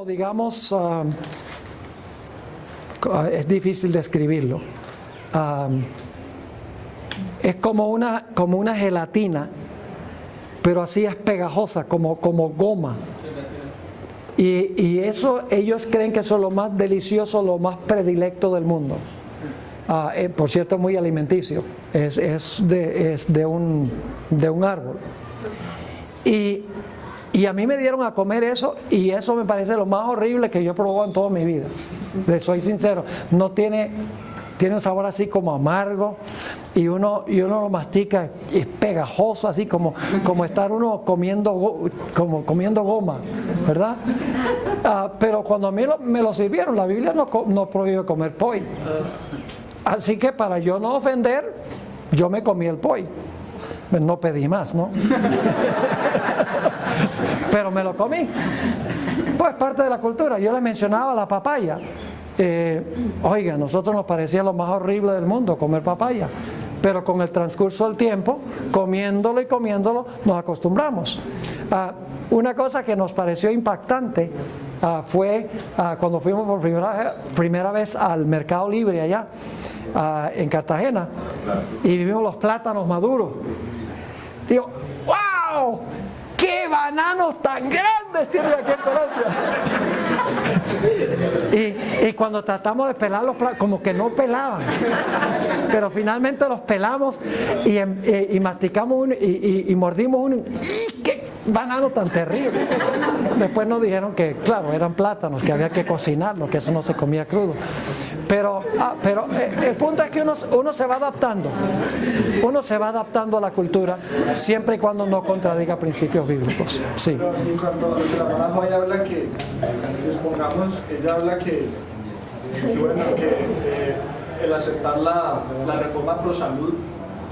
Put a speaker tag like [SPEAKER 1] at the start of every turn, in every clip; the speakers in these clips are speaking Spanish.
[SPEAKER 1] Digamos, es difícil describirlo. Es como una gelatina, pero así es pegajosa, como goma. Y eso, ellos creen que eso es lo más delicioso, lo más predilecto del mundo. Por cierto, muy alimenticio. Es de un árbol. Y a mí me dieron a comer eso, y eso me parece lo más horrible que yo he probado en toda mi vida. Les soy sincero, no tiene un sabor así como amargo, y uno lo mastica, y es pegajoso, así como estar uno comiendo goma, ¿verdad? Pero cuando a mí me lo sirvieron, la Biblia no prohíbe comer poi. Así que para yo no ofender, yo me comí el poi. No pedí más, ¿no? Pero me lo comí. Pues parte de la cultura. Yo les mencionaba la papaya. Oiga, a nosotros nos parecía lo más horrible del mundo comer papaya. Pero con el transcurso del tiempo, comiéndolo y comiéndolo, nos acostumbramos. Una cosa que nos pareció impactante fue cuando fuimos por primera vez al Mercado Libre allá en Cartagena, y vimos los plátanos maduros. Digo, ¡wow! ¡Qué bananos tan grandes tiene aquí en Colombia! Y cuando tratamos de pelar los plátanos, como que no pelaban. Pero finalmente los pelamos y masticamos uno y mordimos uno. ¡Y qué banano tan terrible! Después nos dijeron que, claro, eran plátanos, que había que cocinarlo, que eso no se comía crudo. Pero el punto es que uno se va adaptando. Uno se va adaptando a la cultura, siempre y cuando no contradiga principios bíblicos. Sí.
[SPEAKER 2] Pero en cuanto a lo que la hermana Joya habla, que supongamos, ella habla que el aceptar la reforma pro salud,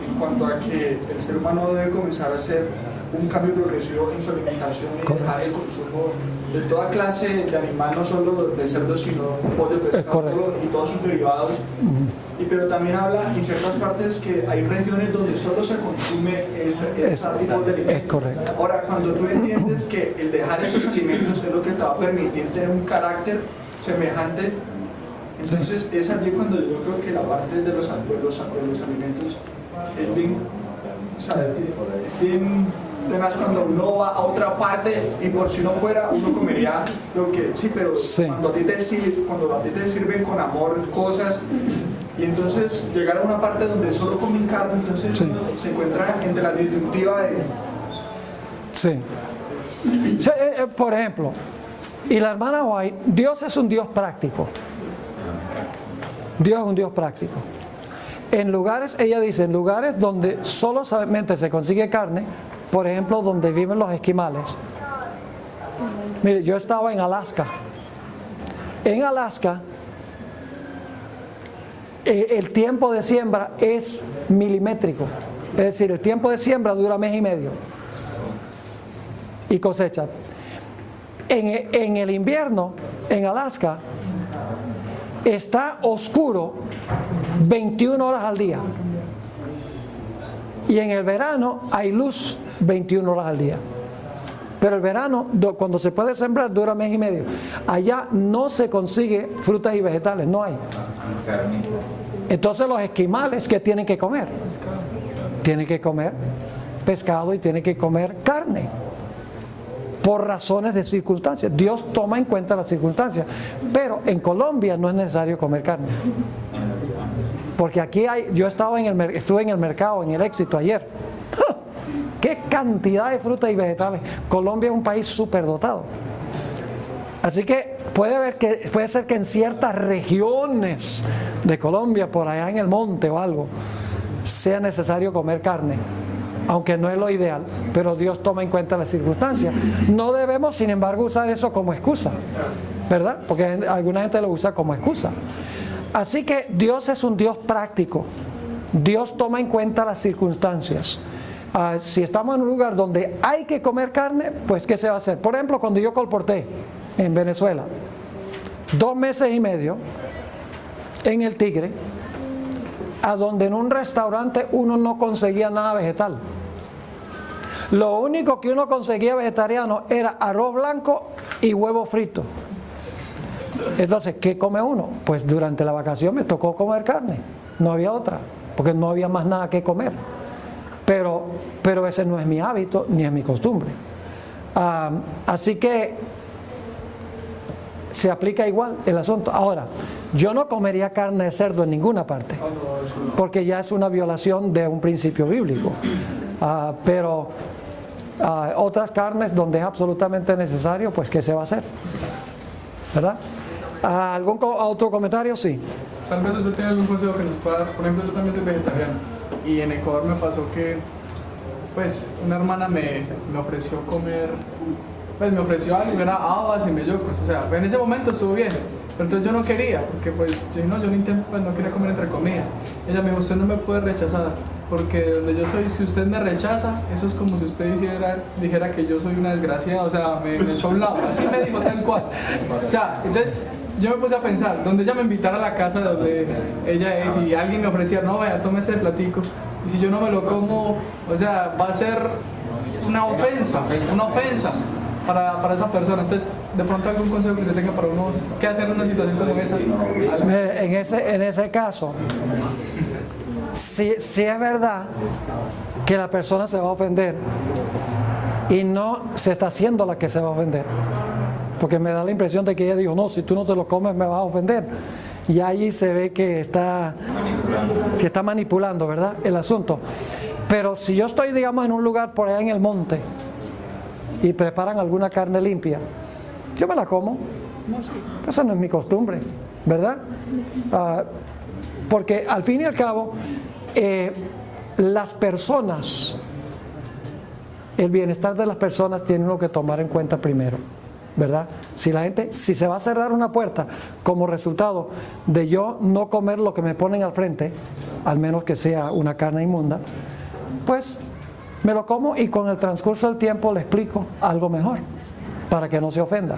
[SPEAKER 2] en cuanto a que el ser humano debe comenzar a hacer un cambio progresivo en su alimentación y dejar el consumo de toda clase de animal, no solo de cerdo, sino pollo, pescado y todos sus derivados. Pero también habla en ciertas partes que hay regiones donde solo se consume ese tipo de alimentos.
[SPEAKER 1] Es correcto.
[SPEAKER 2] Ahora, cuando tú entiendes que el dejar esos alimentos es lo que te va a permitir tener un carácter semejante, entonces sí, es allí cuando yo creo que la parte de los alimentos es bien, o sea, además, cuando uno va a otra parte y por si no fuera, uno comería lo que sí, pero sí, cuando a ti te sirven con amor cosas, y entonces llegar a una parte donde solo comen carne, entonces sí, uno se encuentra entre la disyuntiva de...
[SPEAKER 1] Sí. Por ejemplo, y la hermana White, Dios es un Dios práctico. Dios es un Dios práctico. En lugares, ella dice, en lugares donde solamente se consigue carne, por ejemplo, donde viven los esquimales. Mire, yo estaba en Alaska. En Alaska, el tiempo de siembra es milimétrico. Es decir, el tiempo de siembra dura mes y medio. Y cosecha. En el invierno, en Alaska, está oscuro 21 horas al día. Y en el verano hay luz 21 horas al día. Pero el verano, cuando se puede sembrar, dura mes y medio. Allá no se consigue frutas y vegetales, no hay. Entonces los esquimales, ¿qué tienen que comer? Tienen que comer pescado y tienen que comer carne. Por razones de circunstancias. Dios toma en cuenta las circunstancias. Pero en Colombia no es necesario comer carne. Porque aquí yo estuve en el mercado, en el Éxito ayer. ¡Qué cantidad de frutas y vegetales! Colombia es un país superdotado. Así que puede ser que en ciertas regiones de Colombia, por allá en el monte o algo, sea necesario comer carne. Aunque no es lo ideal, pero Dios toma en cuenta las circunstancias. No debemos, sin embargo, usar eso como excusa, ¿verdad? Porque alguna gente lo usa como excusa. Así que Dios es un Dios práctico. Dios toma en cuenta las circunstancias. Si estamos en un lugar donde hay que comer carne, pues ¿qué se va a hacer? Por ejemplo, cuando yo colporté en Venezuela, 2 meses y medio en el Tigre, a donde en un restaurante uno no conseguía nada vegetal. Lo único que uno conseguía vegetariano era arroz blanco y huevo frito. Entonces, ¿qué come uno? Pues durante la vacación me tocó comer carne, no había otra, porque no había más nada que comer. Pero ese no es mi hábito ni es mi costumbre. Así que se aplica igual el asunto. Ahora, yo no comería carne de cerdo en ninguna parte, porque ya es una violación de un principio bíblico. Pero otras carnes donde es absolutamente necesario, pues ¿qué se va a hacer? ¿Verdad? ¿Algún otro comentario? Sí.
[SPEAKER 3] Tal vez usted tiene algún consejo que nos pueda dar. Por ejemplo, yo también soy vegetariano y en Ecuador me pasó que pues una hermana me ofreció comer, pues me ofreció algo, era habas y mellocos, o sea, en ese momento estuvo bien, pero entonces yo no quería, porque pues yo no intento, pues no quería comer entre comillas. Ella me dijo, usted no me puede rechazar, porque donde yo soy, si usted me rechaza, eso es como si usted dijera que yo soy una desgraciada, o sea, me echó a un lado, así me dijo tal cual. O sea, entonces yo me puse a pensar, donde ella me invitara a la casa de donde ella es y alguien me ofrecía, no, vaya, tome ese platico, y si yo no me lo como, o sea, va a ser una ofensa para esa persona. Entonces, de pronto algún consejo que usted tenga para uno, ¿qué hacer en una situación como esa?
[SPEAKER 1] En ese caso, si es verdad que la persona se va a ofender y no se está haciendo la que se va a ofender, porque me da la impresión de que ella dijo, no, si tú no te lo comes me vas a ofender, y ahí se ve que está manipulando, ¿verdad?, el asunto. Pero si yo estoy, digamos, en un lugar por allá en el monte y preparan alguna carne limpia, yo me la como. Esa no es mi costumbre, ¿verdad? Porque al fin y al cabo, las personas, el bienestar de las personas tiene uno que tomar en cuenta primero, ¿verdad? Si se va a cerrar una puerta como resultado de yo no comer lo que me ponen al frente, al menos que sea una carne inmunda, pues me lo como y con el transcurso del tiempo le explico algo mejor para que no se ofenda.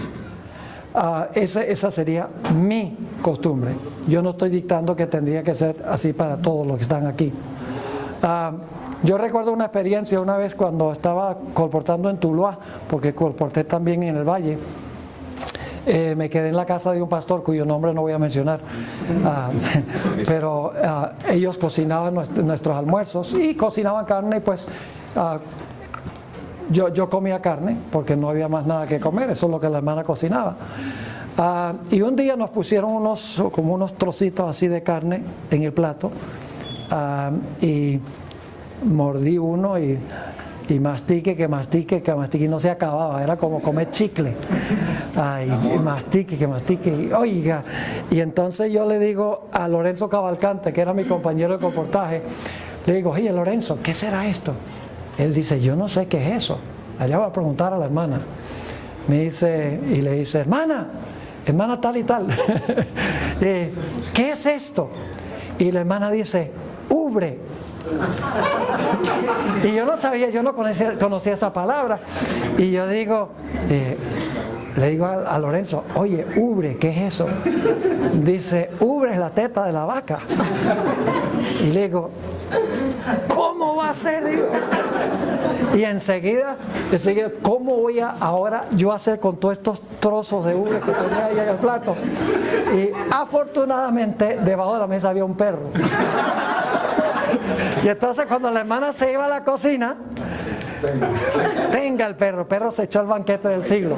[SPEAKER 1] Esa sería mi costumbre. Yo no estoy dictando que tendría que ser así para todos los que están aquí. Yo recuerdo una experiencia una vez cuando estaba colportando en Tuluá, porque colporté también en el Valle. Me quedé en la casa de un pastor cuyo nombre no voy a mencionar, pero ellos cocinaban nuestros almuerzos y cocinaban carne, y pues yo comía carne porque no había más nada que comer, eso es lo que la hermana cocinaba. Y un día nos pusieron como unos trocitos así de carne en el plato, y mordí uno y mastique y no se acababa, era como comer chicle. Y mastique y oiga, y entonces yo le digo a Lorenzo Cavalcante, que era mi compañero de comportaje, le digo, oye Lorenzo, ¿qué será esto? Él dice, yo no sé qué es eso, allá voy a preguntar a la hermana. Me dice, y le dice, hermana tal y tal, ¿qué es esto? Y la hermana dice, ubre. Y yo no sabía, yo no conocía esa palabra, y yo digo, le digo a Lorenzo, oye, ubre, ¿qué es eso? Dice, ubre es la teta de la vaca. Y le digo, ¿cómo va a ser? Digo. Y enseguida, ¿cómo voy a ahora yo hacer con todos estos trozos de ubre que tenía ahí en el plato? Y afortunadamente debajo de la mesa había un perro. Y entonces cuando la hermana se iba a la cocina, venga el perro se echó el banquete del siglo.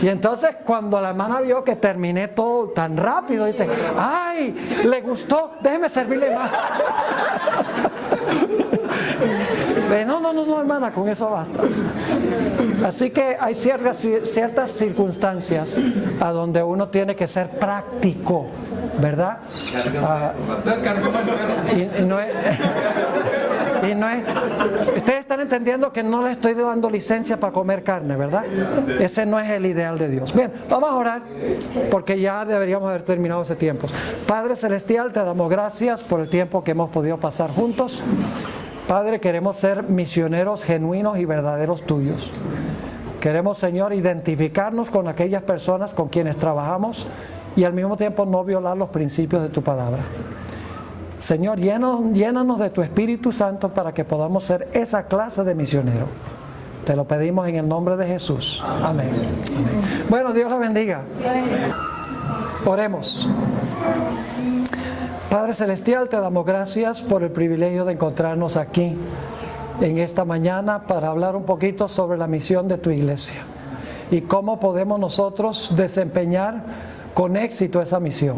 [SPEAKER 1] Y entonces cuando la hermana vio que terminé todo tan rápido, dice, ¡ay! Le gustó, déjeme servirle más. No, hermana, con eso basta. Así que hay ciertas circunstancias a donde uno tiene que ser práctico, ¿verdad? Y no es, ustedes están entendiendo que no le estoy dando licencia para comer carne, ¿verdad? Ese no es el ideal de Dios. Bien, vamos a orar porque ya deberíamos haber terminado ese tiempo. Padre Celestial, te damos gracias por el tiempo que hemos podido pasar juntos. Padre, queremos ser misioneros genuinos y verdaderos tuyos. Queremos, Señor, identificarnos con aquellas personas con quienes trabajamos y al mismo tiempo no violar los principios de tu palabra. Señor, llénanos de tu Espíritu Santo para que podamos ser esa clase de misionero. Te lo pedimos en el nombre de Jesús. Amén. Amén. Bueno, Dios la bendiga. Oremos. Padre Celestial, te damos gracias por el privilegio de encontrarnos aquí en esta mañana para hablar un poquito sobre la misión de tu iglesia y cómo podemos nosotros desempeñar con éxito esa misión.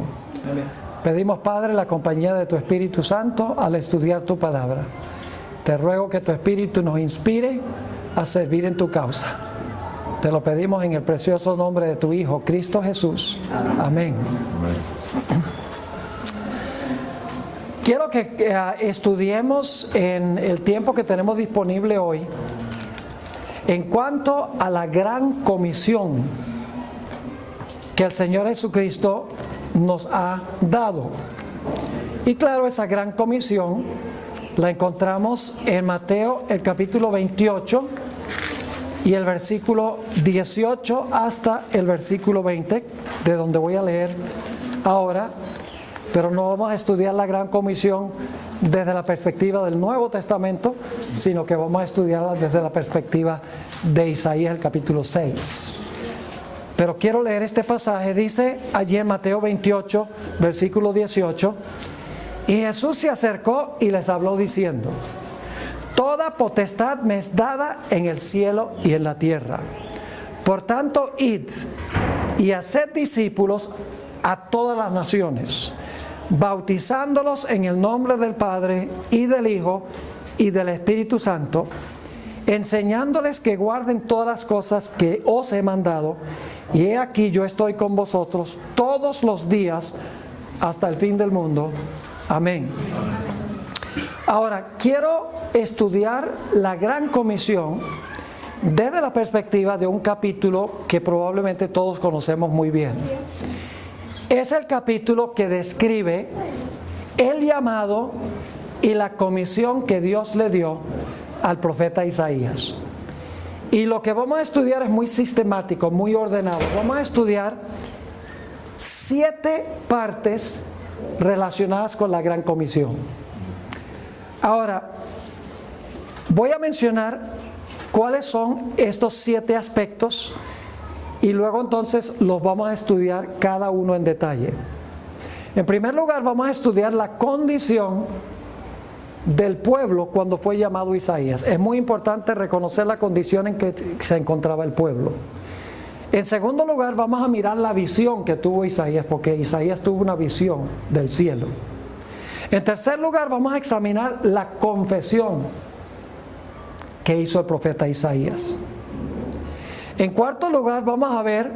[SPEAKER 3] Amén.
[SPEAKER 1] Pedimos, Padre, la compañía de tu Espíritu Santo al estudiar tu palabra. Te ruego que tu Espíritu nos inspire a servir en tu causa. Te lo pedimos en el precioso nombre de tu Hijo, Cristo Jesús. Amén. Quiero que estudiemos en el tiempo que tenemos disponible hoy en cuanto a la gran comisión que el Señor Jesucristo nos ha dado. Y claro, esa gran comisión la encontramos en Mateo, el capítulo 28 y el versículo 18 hasta el versículo 20, de donde voy a leer ahora. Pero no vamos a estudiar la gran comisión desde la perspectiva del Nuevo Testamento, sino que vamos a estudiarla desde la perspectiva de Isaías, el capítulo 6. Pero quiero leer este pasaje. Dice allí en Mateo 28, versículo 18: y Jesús se acercó y les habló diciendo: toda potestad me es dada en el cielo y en la tierra. Por tanto, id y haced discípulos a todas las naciones, bautizándolos en el nombre del Padre y del Hijo y del Espíritu Santo, enseñándoles que guarden todas las cosas que os he mandado, y he aquí yo estoy con vosotros todos los días hasta el fin del mundo. Amén. Ahora, quiero estudiar la gran comisión desde la perspectiva de un capítulo que probablemente todos conocemos muy bien. Es el capítulo que describe el llamado y la comisión que Dios le dio al profeta Isaías. Y lo que vamos a estudiar es muy sistemático, muy ordenado. Vamos a estudiar 7 partes relacionadas con la gran comisión. Ahora, voy a mencionar cuáles son estos 7 aspectos y luego entonces los vamos a estudiar cada uno en detalle. En primer lugar, vamos a estudiar la condición del pueblo cuando fue llamado Isaías. Es muy importante reconocer la condición en que se encontraba el pueblo. En segundo lugar, vamos a mirar la visión que tuvo Isaías, porque Isaías tuvo una visión del cielo. En tercer lugar, vamos a examinar la confesión que hizo el profeta Isaías. En cuarto lugar, vamos a ver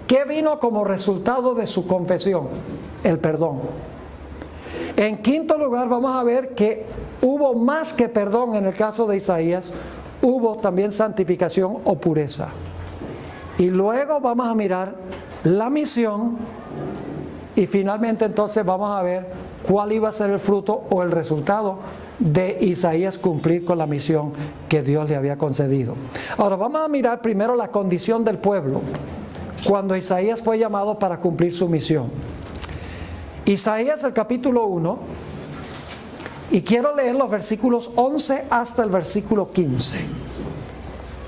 [SPEAKER 1] qué vino como resultado de su confesión: el perdón. En quinto lugar, vamos a ver que hubo más que perdón en el caso de Isaías, hubo también santificación o pureza. Y luego vamos a mirar la misión y finalmente entonces vamos a ver cuál iba a ser el fruto o el resultado de Isaías cumplir con la misión que Dios le había concedido. Ahora vamos a mirar primero la condición del pueblo cuando Isaías fue llamado para cumplir su misión. Isaías, el capítulo 1, y quiero leer los versículos 11 hasta el versículo 15.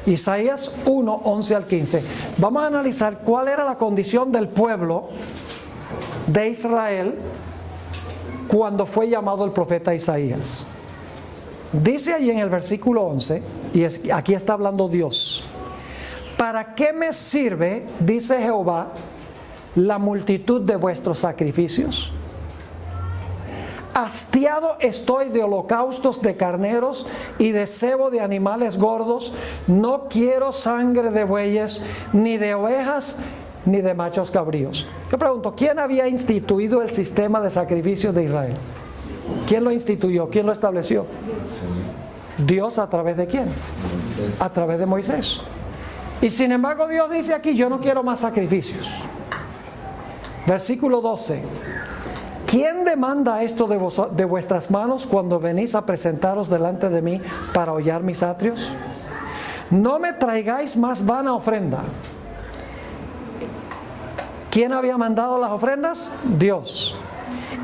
[SPEAKER 1] Isaías 1, 11 al 15. Vamos a analizar cuál era la condición del pueblo de Israel cuando fue llamado el profeta Isaías. Dice allí en el versículo 11, y aquí está hablando Dios: ¿para qué me sirve, dice Jehová, la multitud de vuestros sacrificios? Hastiado estoy de holocaustos de carneros y de cebo de animales gordos. No quiero sangre de bueyes, ni de ovejas, ni de machos cabríos. Yo pregunto, ¿quién había instituido el sistema de sacrificios de Israel? ¿Quién lo instituyó? ¿Quién lo estableció? Dios. ¿A través de quién? A través de Moisés. Y sin embargo Dios dice aquí: yo no quiero más sacrificios. Versículo 12: ¿quién demanda esto de vuestras manos cuando venís a presentaros delante de mí para hollar mis atrios? No me traigáis más vana ofrenda. ¿Quién había mandado las ofrendas? Dios.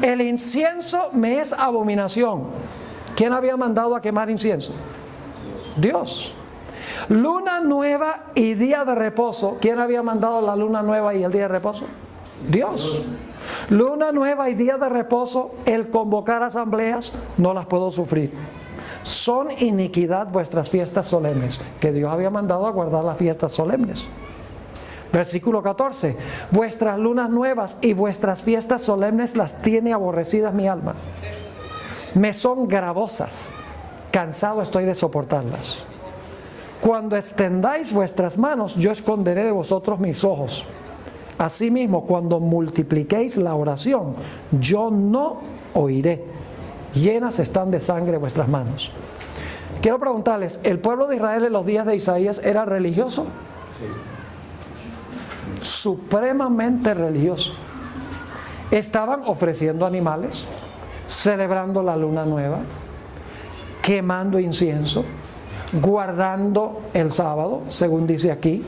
[SPEAKER 1] El incienso me es abominación. ¿Quién había mandado a quemar incienso? Dios. Luna nueva y día de reposo. ¿Quién había mandado la luna nueva y el día de reposo? Dios. Luna nueva y día de reposo, el convocar asambleas, no las puedo sufrir. Son iniquidad vuestras fiestas solemnes, que Dios había mandado a guardar las fiestas solemnes. Versículo 14, vuestras lunas nuevas y vuestras fiestas solemnes las tiene aborrecidas mi alma. Me son gravosas, cansado estoy de soportarlas. Cuando extendáis vuestras manos, yo esconderé de vosotros mis ojos. Asimismo, cuando multipliquéis la oración, yo no oiré. Llenas están de sangre vuestras manos. Quiero preguntarles, ¿el pueblo de Israel en los días de Isaías era religioso? Sí. Supremamente religioso. Estaban ofreciendo animales, celebrando la luna nueva, quemando incienso, guardando el sábado, según dice aquí.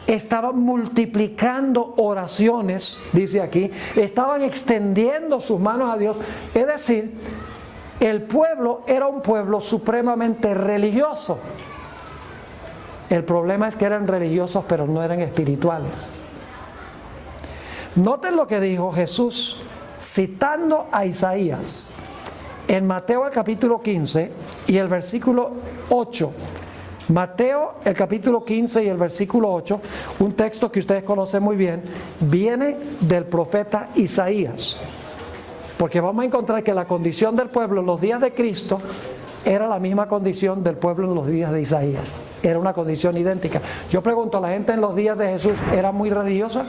[SPEAKER 1] Estaban multiplicando oraciones, dice aquí. Estaban extendiendo sus manos a Dios. Es decir, el pueblo era un pueblo supremamente religioso. El problema es que eran religiosos, pero no eran espirituales. Noten lo que dijo Jesús, citando a Isaías, en Mateo el capítulo 15 y el versículo 8. Mateo el capítulo 15 y el versículo 8, un texto que ustedes conocen muy bien, viene del profeta Isaías. Porque vamos a encontrar que la condición del pueblo en los días de Cristo era la misma condición del pueblo en los días de Isaías. Era una condición idéntica. Yo pregunto, ¿la gente en los días de Jesús era muy religiosa?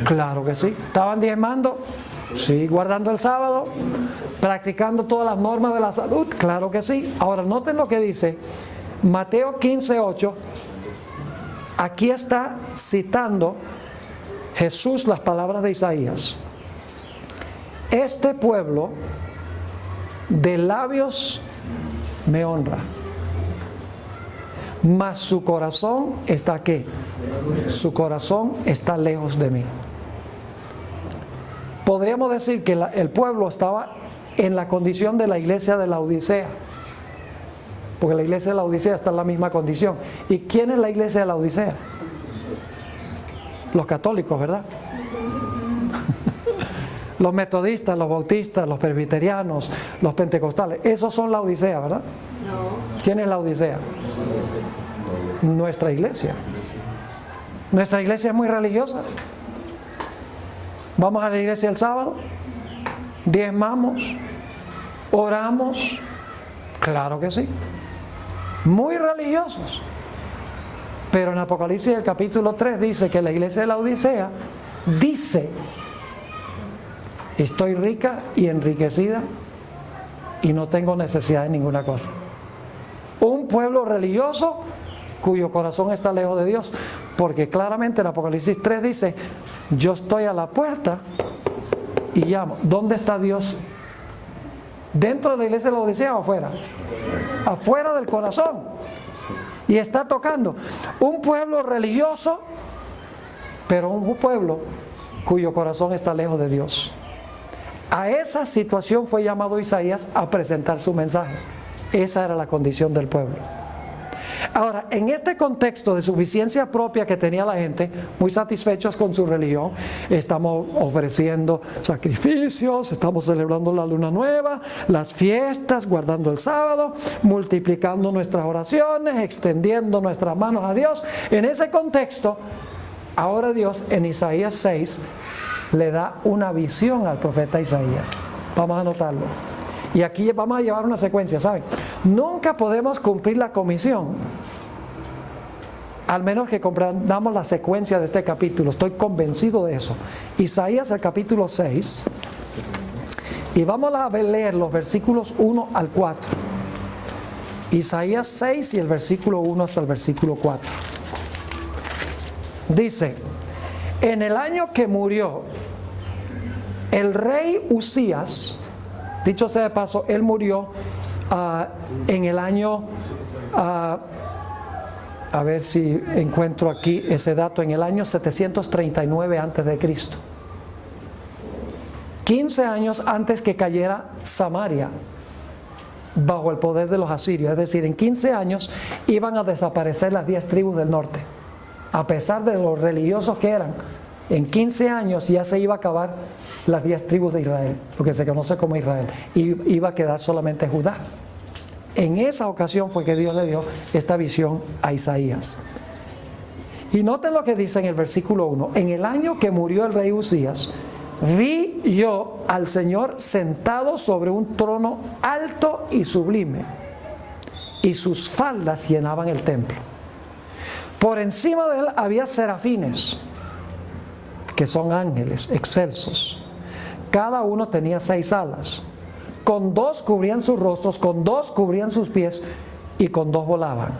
[SPEAKER 1] Claro que sí. ¿Estaban diezmando? Sí. ¿Guardando el sábado? ¿Practicando todas las normas de la salud? Claro que sí. Ahora noten lo que dice Mateo 15:8. Aquí está citando Jesús las palabras de Isaías. Este pueblo de labios me honra, mas su corazón está ¿qué? Su corazón está lejos de mí. Podríamos decir que el pueblo estaba en la condición de la iglesia de la Odisea, porque la iglesia de la Odisea está en la misma condición. ¿Y quién es la iglesia de la Odisea? Los católicos, ¿verdad? Los metodistas, los bautistas, los presbiterianos, los pentecostales, esos son la Odisea, ¿verdad? No. ¿Quién es la Odisea? Nuestra iglesia. Nuestra iglesia es muy religiosa. Vamos a la iglesia el sábado, diezmamos, oramos, claro que sí. Muy religiosos. Pero en Apocalipsis el capítulo 3 dice que la iglesia de la Odisea dice: estoy rica y enriquecida y no tengo necesidad de ninguna cosa. Un pueblo religioso cuyo corazón está lejos de Dios, porque claramente en Apocalipsis 3 dice: yo estoy a la puerta y llamo. ¿Dónde está Dios? ¿Dentro de la iglesia de la Odisea o afuera? Afuera del corazón. Y está tocando. Un pueblo religioso, pero un pueblo cuyo corazón está lejos de Dios. A esa situación fue llamado Isaías a presentar su mensaje. Esa era la condición del pueblo. Ahora, en este contexto de suficiencia propia que tenía la gente, muy satisfechos con su religión, estamos ofreciendo sacrificios, estamos celebrando la luna nueva, las fiestas, guardando el sábado, multiplicando nuestras oraciones, extendiendo nuestras manos a Dios. En ese contexto, ahora Dios en Isaías 6 le da una visión al profeta Isaías. Vamos a anotarlo. Y aquí vamos a llevar una secuencia, ¿saben? Nunca podemos cumplir la comisión al menos que comprendamos la secuencia de este capítulo. Estoy convencido de eso. Isaías, el capítulo 6. Y vamos a leer los versículos 1 al 4. Isaías 6 y el versículo 1 hasta el versículo 4. Dice: en el año que murió el rey Usías, dicho sea de paso, él murió en el año, a ver si encuentro aquí ese dato, en el año 739 antes de Cristo. 15 años antes que cayera Samaria bajo el poder de los asirios. Es decir, en 15 años iban a desaparecer las 10 tribus del norte. A pesar de los religiosos que eran, En 15 años ya se iba a acabar las 10 tribus de Israel, lo que se conoce como Israel, y iba a quedar solamente Judá. En esa ocasión fue que Dios le dio esta visión a Isaías. Y noten lo que dice en el versículo 1. En el año que murió el rey Usías, vi yo al Señor sentado sobre un trono alto y sublime, y sus faldas llenaban el templo. Por encima de él había serafines, que son ángeles excelsos. Cada uno tenía 6 alas. Con 2 cubrían sus rostros, con 2 cubrían sus pies, y con 2 volaban.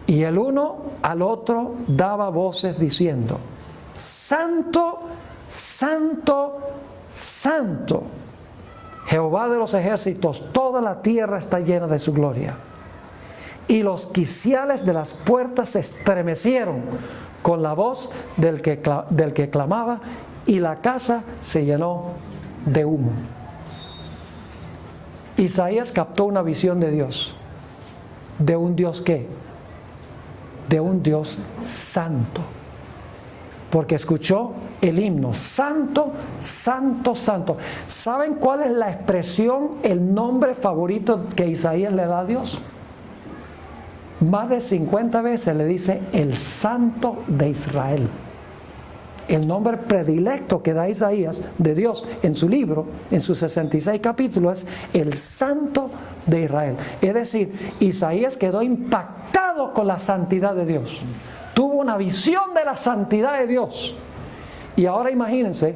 [SPEAKER 1] Y el uno al otro daba voces diciendo: Santo, Santo, Santo, Jehová de los ejércitos, toda la tierra está llena de su gloria. Y los quiciales de las puertas se estremecieron con la voz del que clamaba, y la casa se llenó de humo. Isaías captó una visión de Dios. ¿De un Dios qué? De un Dios santo. Porque escuchó el himno: Santo, Santo, Santo. ¿Saben cuál es la expresión, el nombre favorito que Isaías le da a Dios? Más de 50 veces le dice el Santo de Israel. El nombre predilecto que da Isaías de Dios en su libro, en sus 66 capítulos, es el Santo de Israel. Es decir, Isaías quedó impactado con la santidad de Dios. Tuvo una visión de la santidad de Dios. Y ahora imagínense,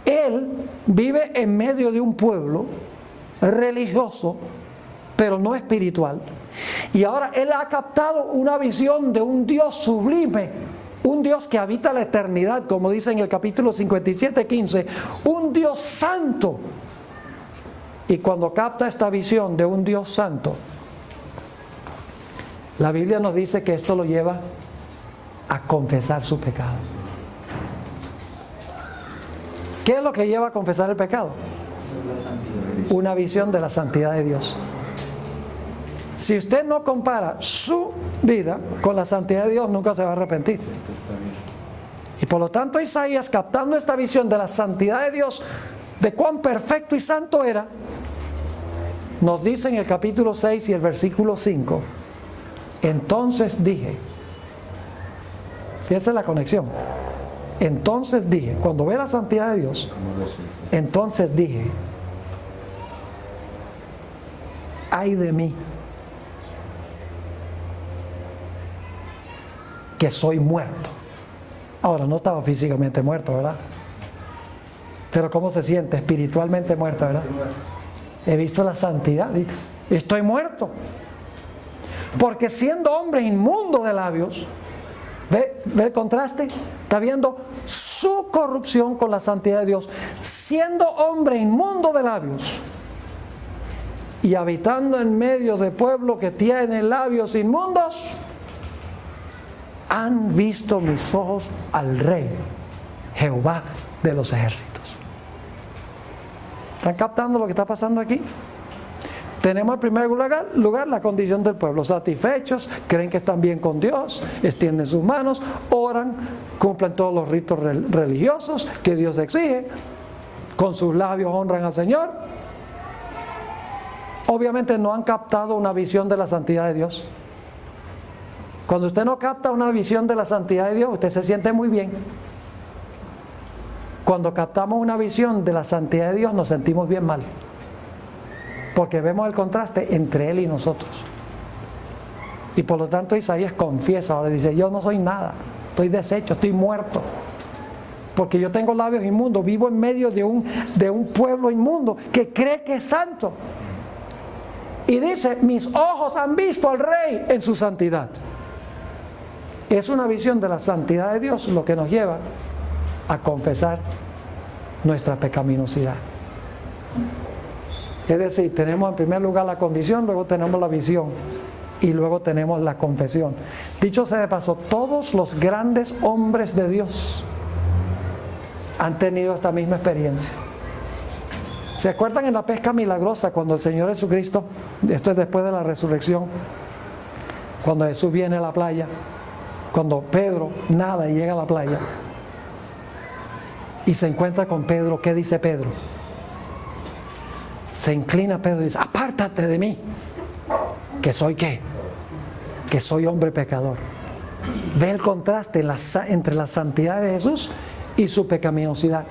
[SPEAKER 1] él vive en medio de un pueblo religioso, pero no espiritual. Y ahora él ha captado una visión de un Dios sublime, un Dios que habita la eternidad, como dice en el capítulo 57:15, un Dios santo. Y cuando capta esta visión de un Dios santo, la Biblia nos dice que esto lo lleva a confesar su pecado. ¿Qué es lo que lleva a confesar el pecado? Una visión de la santidad de Dios. Si usted no compara su vida con la santidad de Dios, nunca se va a arrepentir. Y por lo tanto, Isaías, captando esta visión de la santidad de Dios, de cuán perfecto y santo era, nos dice en el capítulo 6 y el versículo 5: entonces dije, fíjese la conexión, entonces dije, cuando ve la santidad de Dios, entonces dije, ay de mí, que soy muerto. Ahora, no estaba físicamente muerto, ¿verdad? Pero ¿cómo se siente? Espiritualmente muerto, ¿verdad? He visto la santidad y estoy muerto. Porque siendo hombre inmundo de labios, ¿ve el contraste? Está viendo su corrupción con la santidad de Dios. Siendo hombre inmundo de labios y habitando en medio de pueblo que tiene labios inmundos, han visto mis ojos al Rey, Jehová de los ejércitos. ¿Están captando lo que está pasando aquí? Tenemos en primer lugar la condición del pueblo: satisfechos, creen que están bien con Dios, extienden sus manos, oran, cumplen todos los ritos religiosos que Dios exige, con sus labios honran al Señor. Obviamente no han captado una visión de la santidad de Dios. Cuando usted no capta una visión de la santidad de Dios, usted se siente muy bien. Cuando captamos una visión de la santidad de Dios, nos sentimos bien mal, porque vemos el contraste entre Él y nosotros. Y por lo tanto Isaías confiesa, ahora dice: yo no soy nada, estoy deshecho, estoy muerto, porque yo tengo labios inmundos, vivo en medio de un pueblo inmundo que cree que es santo. Y dice: mis ojos han visto al Rey en su santidad. Es una visión de la santidad de Dios lo que nos lleva a confesar nuestra pecaminosidad. Es decir, tenemos en primer lugar la condición, luego tenemos la visión y luego tenemos la confesión. Dicho sea de paso, todos los grandes hombres de Dios han tenido esta misma experiencia. ¿Se acuerdan en la pesca milagrosa cuando el Señor Jesucristo, esto es después de la resurrección, cuando Jesús viene a la playa cuando Pedro nada y llega a la playa y se encuentra con Pedro, ¿qué dice Pedro? Se inclina Pedro y dice: apártate de mí, que soy ¿qué? Que soy hombre pecador. Ve el contraste entre la santidad de Jesús y su pecaminosidad.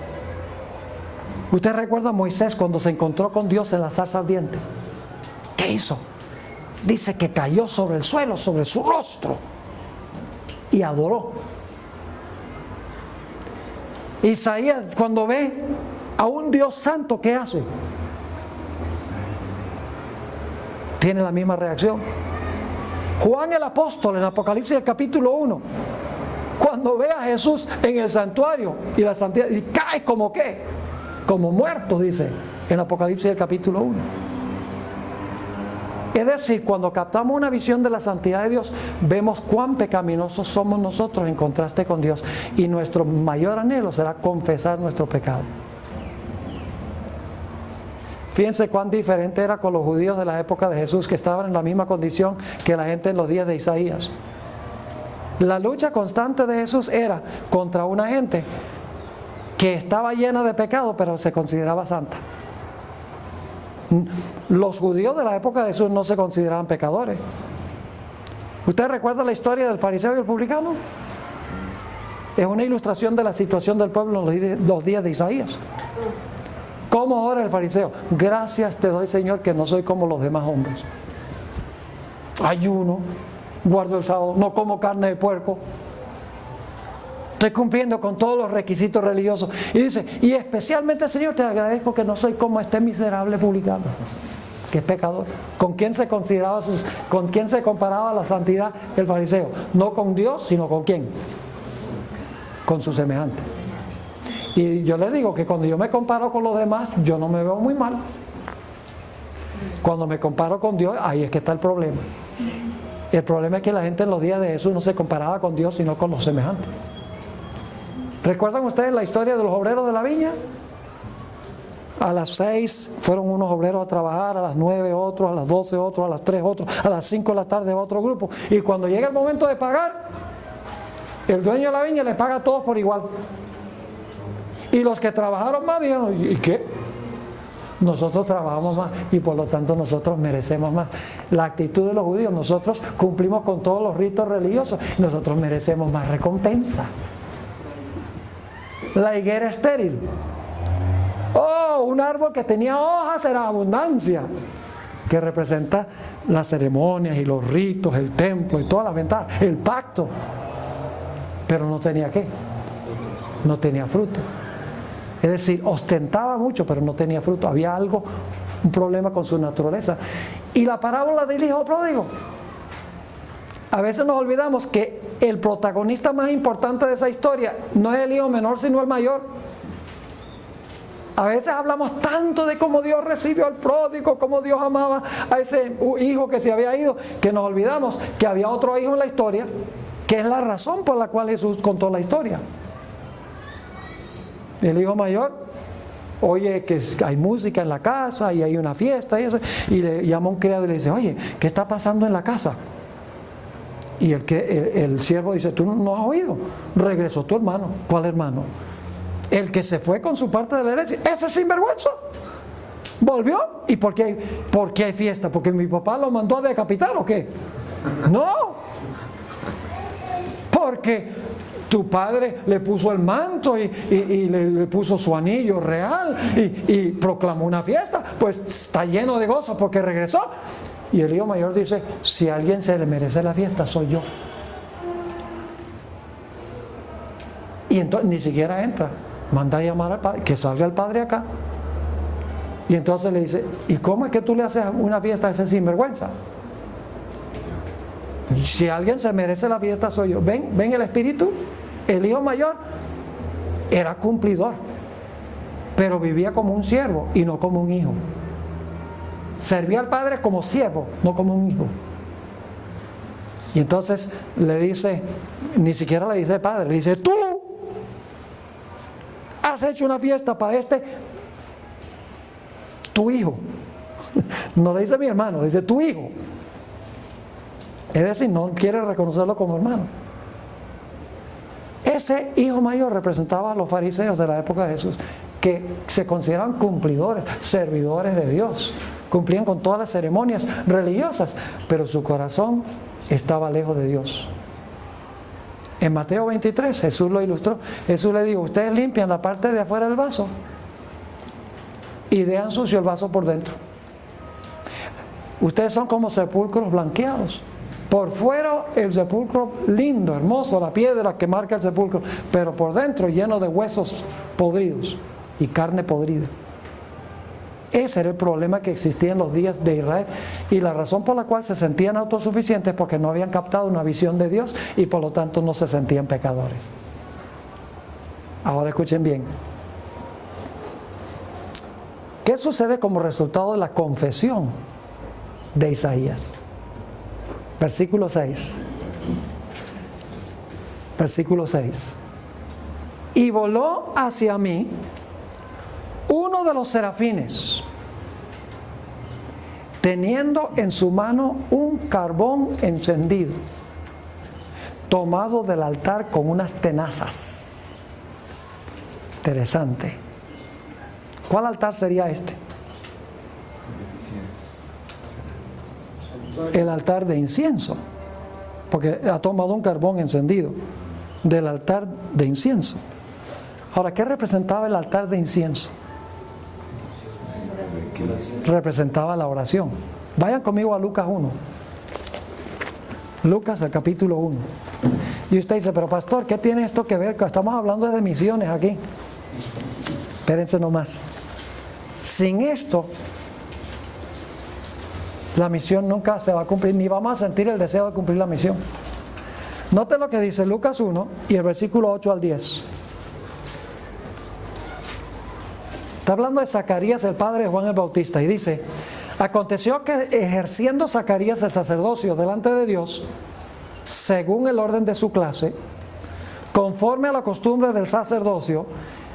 [SPEAKER 1] ¿Usted recuerda a Moisés cuando se encontró con Dios en la zarza ardiente? ¿Qué hizo? Dice que cayó sobre el suelo, sobre su rostro, y adoró. Isaías, cuando ve a un Dios santo, ¿qué hace? Tiene la misma reacción. Juan el apóstol en Apocalipsis el capítulo 1, cuando ve a Jesús en el santuario y la santidad, y cae como ¿qué? Como muerto, dice en Apocalipsis el capítulo 1. Es decir, cuando captamos una visión de la santidad de Dios, vemos cuán pecaminosos somos nosotros en contraste con Dios, y nuestro mayor anhelo será confesar nuestro pecado. Fíjense cuán diferente era con los judíos de la época de Jesús, que estaban en la misma condición que la gente en los días de Isaías. La lucha constante de Jesús era contra una gente que estaba llena de pecado, pero se consideraba santa. Los judíos de la época de Jesús no se consideraban pecadores. ¿Usted recuerda la historia del fariseo y el publicano? Es una ilustración de la situación del pueblo en los días de Isaías. ¿Cómo ora el fariseo? Gracias te doy, Señor, que no soy como los demás hombres. Ayuno, guardo el sábado, no como carne de puerco. Estoy cumpliendo con todos los requisitos religiosos. Y dice, y especialmente, Señor, te agradezco que no soy como este miserable publicano, que es pecador. ¿Con quién se comparaba la santidad el fariseo? No con Dios, sino con quién? Con su semejante. Y yo le digo que cuando yo me comparo con los demás, yo no me veo muy mal. Cuando me comparo con Dios, ahí es que está el problema. El problema es que la gente en los días de Jesús no se comparaba con Dios, sino con los semejantes. ¿Recuerdan ustedes la historia de los obreros de la viña? A las 6 fueron unos obreros a trabajar, a las 9 otros, a las 12 otros, a las 3 otros, a las 5 de la tarde otro grupo. Y cuando llega el momento de pagar, el dueño de la viña les paga a todos por igual. Y los que trabajaron más dijeron, ¿y qué? Nosotros trabajamos más y por lo tanto nosotros merecemos más. La actitud de los judíos: nosotros cumplimos con todos los ritos religiosos, nosotros merecemos más recompensa. La higuera estéril. Oh, un árbol que tenía hojas era abundancia, que representa las ceremonias y los ritos, el templo y todas las ventajas, el pacto. Pero no tenía ¿qué? No tenía fruto. Es decir, ostentaba mucho, pero no tenía fruto. Había algo, un problema con su naturaleza. Y la parábola del hijo pródigo. A veces nos olvidamos que el protagonista más importante de esa historia no es el hijo menor, sino el mayor. A veces hablamos tanto de cómo Dios recibió al pródigo, cómo Dios amaba a ese hijo que se había ido, que nos olvidamos que había otro hijo en la historia, que es la razón por la cual Jesús contó la historia. El hijo mayor oye que hay música en la casa y hay una fiesta y eso, y le llama a un criado y le dice: oye, ¿qué está pasando en la casa? Y el siervo dice: ¿tú no has oído? Regresó tu hermano. ¿Cuál hermano? El que se fue con su parte de la herencia. ¡Ese sinvergüenza! Volvió. ¿Y por qué hay fiesta? ¿Porque mi papá lo mandó a decapitar o qué? No. Porque tu padre le puso el manto y le puso su anillo real y proclamó una fiesta. Pues está lleno de gozo porque regresó. Y el hijo mayor dice: si a alguien se le merece la fiesta, soy yo. Y entonces ni siquiera entra. Manda a llamar al padre, que salga el padre acá. Y entonces le dice: ¿y cómo es que tú le haces una fiesta a ese sinvergüenza? Si alguien se merece la fiesta, soy yo. ¿Ven el espíritu? El hijo mayor era cumplidor, pero vivía como un siervo y no como un hijo. Servía al padre como siervo, no como un hijo. Y entonces le dice, ni siquiera le dice padre, le dice: tú has hecho una fiesta para tu hijo. No le dice mi hermano, le dice tu hijo. Es decir, no quiere reconocerlo como hermano. Ese hijo mayor representaba a los fariseos de la época de Jesús, que se consideraban cumplidores, servidores de Dios, cumplían con todas las ceremonias religiosas, pero su corazón estaba lejos de Dios. En Mateo 23 Jesús lo ilustró. Jesús le dijo: ustedes limpian la parte de afuera del vaso y dejan sucio el vaso por dentro. Ustedes son como sepulcros blanqueados. Por fuera el sepulcro lindo, hermoso, la piedra que marca el sepulcro, pero por dentro lleno de huesos podridos y carne podrida. Ese era el problema que existía en los días de Israel, y la razón por la cual se sentían autosuficientes, porque no habían captado una visión de Dios y por lo tanto no se sentían pecadores. Ahora escuchen bien. ¿Qué sucede como resultado de la confesión de Isaías? Versículo 6. Versículo 6. Y voló hacia mí uno de los serafines, teniendo en su mano un carbón encendido, tomado del altar con unas tenazas. Interesante. ¿Cuál altar sería este? El altar de incienso, porque ha tomado un carbón encendido del altar de incienso. Ahora, ¿qué representaba el altar de incienso? Representaba la oración. Vayan conmigo a Lucas 1. Lucas, el capítulo 1. Y usted dice: pero pastor, ¿qué tiene esto que ver? Estamos hablando de misiones aquí. Espérense nomás. Sin esto, la misión nunca se va a cumplir, ni vamos a sentir el deseo de cumplir la misión. Note lo que dice Lucas 1 y el versículo 8 al 10. Está hablando de Zacarías, el padre de Juan el Bautista, y dice: aconteció que ejerciendo Zacarías el sacerdocio delante de Dios, según el orden de su clase, conforme a la costumbre del sacerdocio,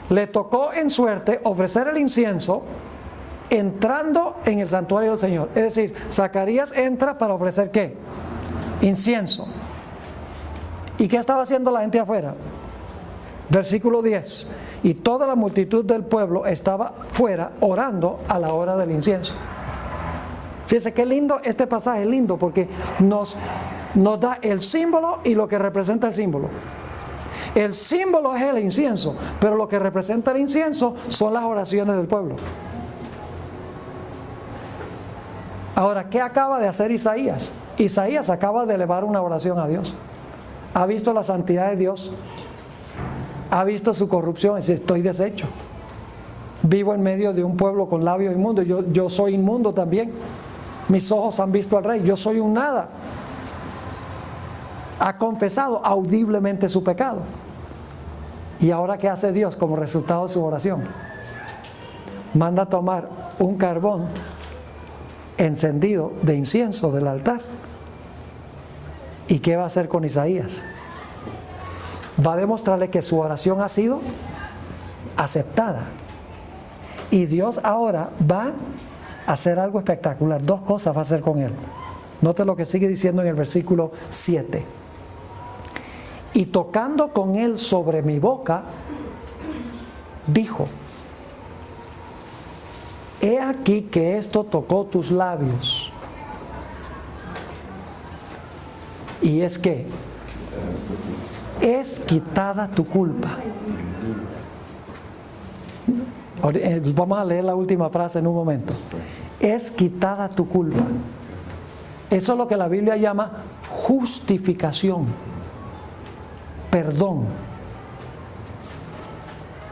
[SPEAKER 1] le tocó en suerte ofrecer el incienso entrando en el santuario del Señor. Es decir, Zacarías entra para ofrecer ¿qué? Incienso. ¿Y qué estaba haciendo la gente afuera? Versículo 10. Y toda la multitud del pueblo estaba fuera orando a la hora del incienso. Fíjense qué lindo este pasaje, es lindo porque nos da el símbolo y lo que representa el símbolo. El símbolo es el incienso, pero lo que representa el incienso son las oraciones del pueblo. Ahora, ¿qué acaba de hacer Isaías? Isaías acaba de elevar una oración a Dios. Ha visto la santidad de Dios, ha visto su corrupción y dice: estoy deshecho. Vivo en medio de un pueblo con labios inmundos. Yo soy inmundo también. Mis ojos han visto al Rey. Yo soy un nada. Ha confesado audiblemente su pecado. ¿Y ahora qué hace Dios como resultado de su oración? Manda a tomar un carbón encendido de incienso del altar. ¿Y qué va a hacer con Isaías? Va a demostrarle que su oración ha sido aceptada. Y Dios ahora va a hacer algo espectacular. Dos cosas va a hacer con él. Note lo que sigue diciendo en el versículo 7. Y tocando con él sobre mi boca, dijo: he aquí que esto tocó tus labios. Y es que es quitada tu culpa. Vamos a leer la última frase en un momento. Es quitada tu culpa. Eso es lo que la Biblia llama justificación, perdón.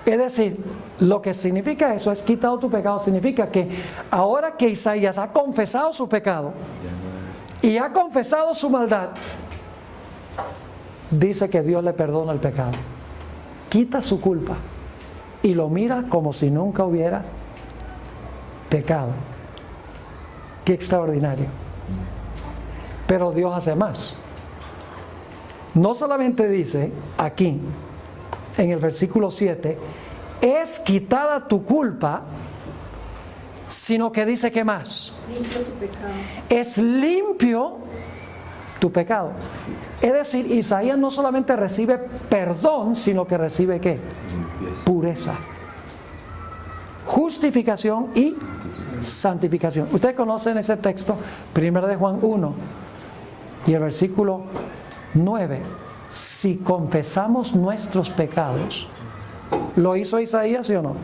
[SPEAKER 1] Es decir, lo que significa eso es quitado tu pecado. Significa que ahora que Isaías ha confesado su pecado y ha confesado su maldad, dice que Dios le perdona el pecado, quita su culpa y lo mira como si nunca hubiera pecado. Qué extraordinario. Pero Dios hace más. No solamente dice aquí en el versículo 7, es quitada tu culpa, sino que dice que más.
[SPEAKER 4] Limpio tu pecado.
[SPEAKER 1] Es limpio tu pecado. Es decir, Isaías no solamente recibe perdón, sino que recibe ¿qué? Pureza, justificación y santificación. Ustedes conocen ese texto, 1 de Juan 1 y el versículo 9. Si confesamos nuestros pecados, ¿lo hizo Isaías, sí o no?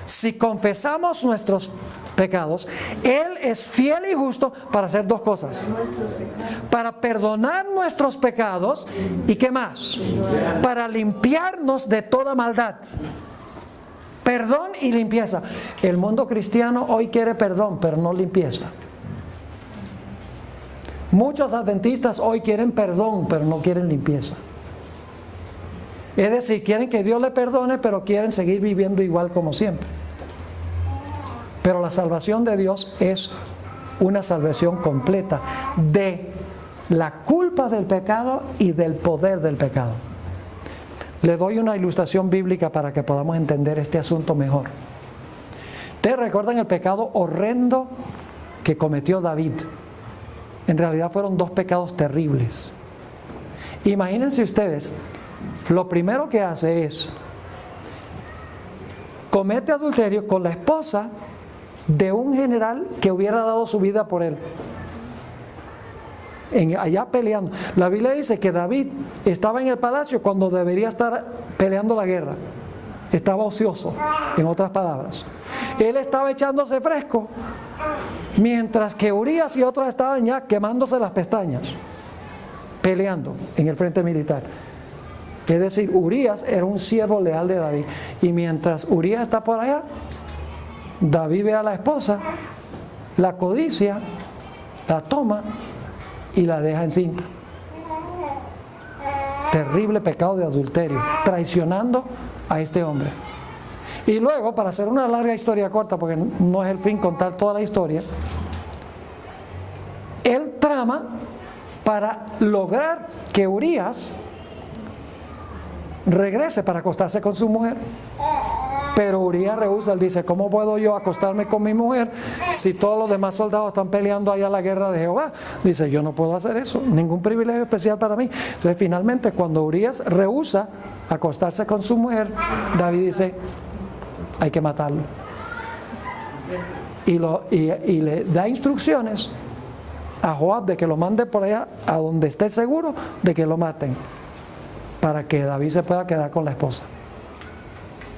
[SPEAKER 1] Si confesamos nuestros pecados, Él es fiel y justo para hacer dos cosas: para perdonar nuestros pecados y ¿qué más? Para limpiarnos de toda maldad. Perdón y limpieza. El mundo cristiano hoy quiere perdón, pero no limpieza. Muchos adventistas hoy quieren perdón, pero no quieren limpieza. Es decir, quieren que Dios le perdone, pero quieren seguir viviendo igual como siempre. Pero la salvación de Dios es una salvación completa de la culpa del pecado y del poder del pecado. Le doy una ilustración bíblica para que podamos entender este asunto mejor. ¿Ustedes recuerdan el pecado horrendo que cometió David? En realidad fueron dos pecados terribles. Imagínense ustedes, lo primero que hace es comete adulterio con la esposa de un general que hubiera dado su vida por él. Allá peleando. La Biblia dice que David estaba en el palacio cuando debería estar peleando la guerra. Estaba ocioso, en otras palabras. Él estaba echándose fresco, mientras que Urías y otros estaban ya quemándose las pestañas, peleando en el frente militar. Es decir, Urías era un siervo leal de David. Y mientras Urías está por allá, David ve a la esposa, la codicia, la toma y la deja encinta. Terrible pecado de adulterio, traicionando a este hombre. Y luego, para hacer una larga historia corta, porque no es el fin contar toda la historia, él trama para lograr que Urías regrese para acostarse con su mujer. Pero Urías rehúsa. Él dice: ¿cómo puedo yo acostarme con mi mujer si todos los demás soldados están peleando allá la guerra de Jehová? Dice: yo no puedo hacer eso, ningún privilegio especial para mí. Entonces finalmente, cuando Urías rehúsa acostarse con su mujer, David dice: hay que matarlo. Y le da instrucciones a Joab de que lo mande por allá a donde esté seguro de que lo maten, para que David se pueda quedar con la esposa.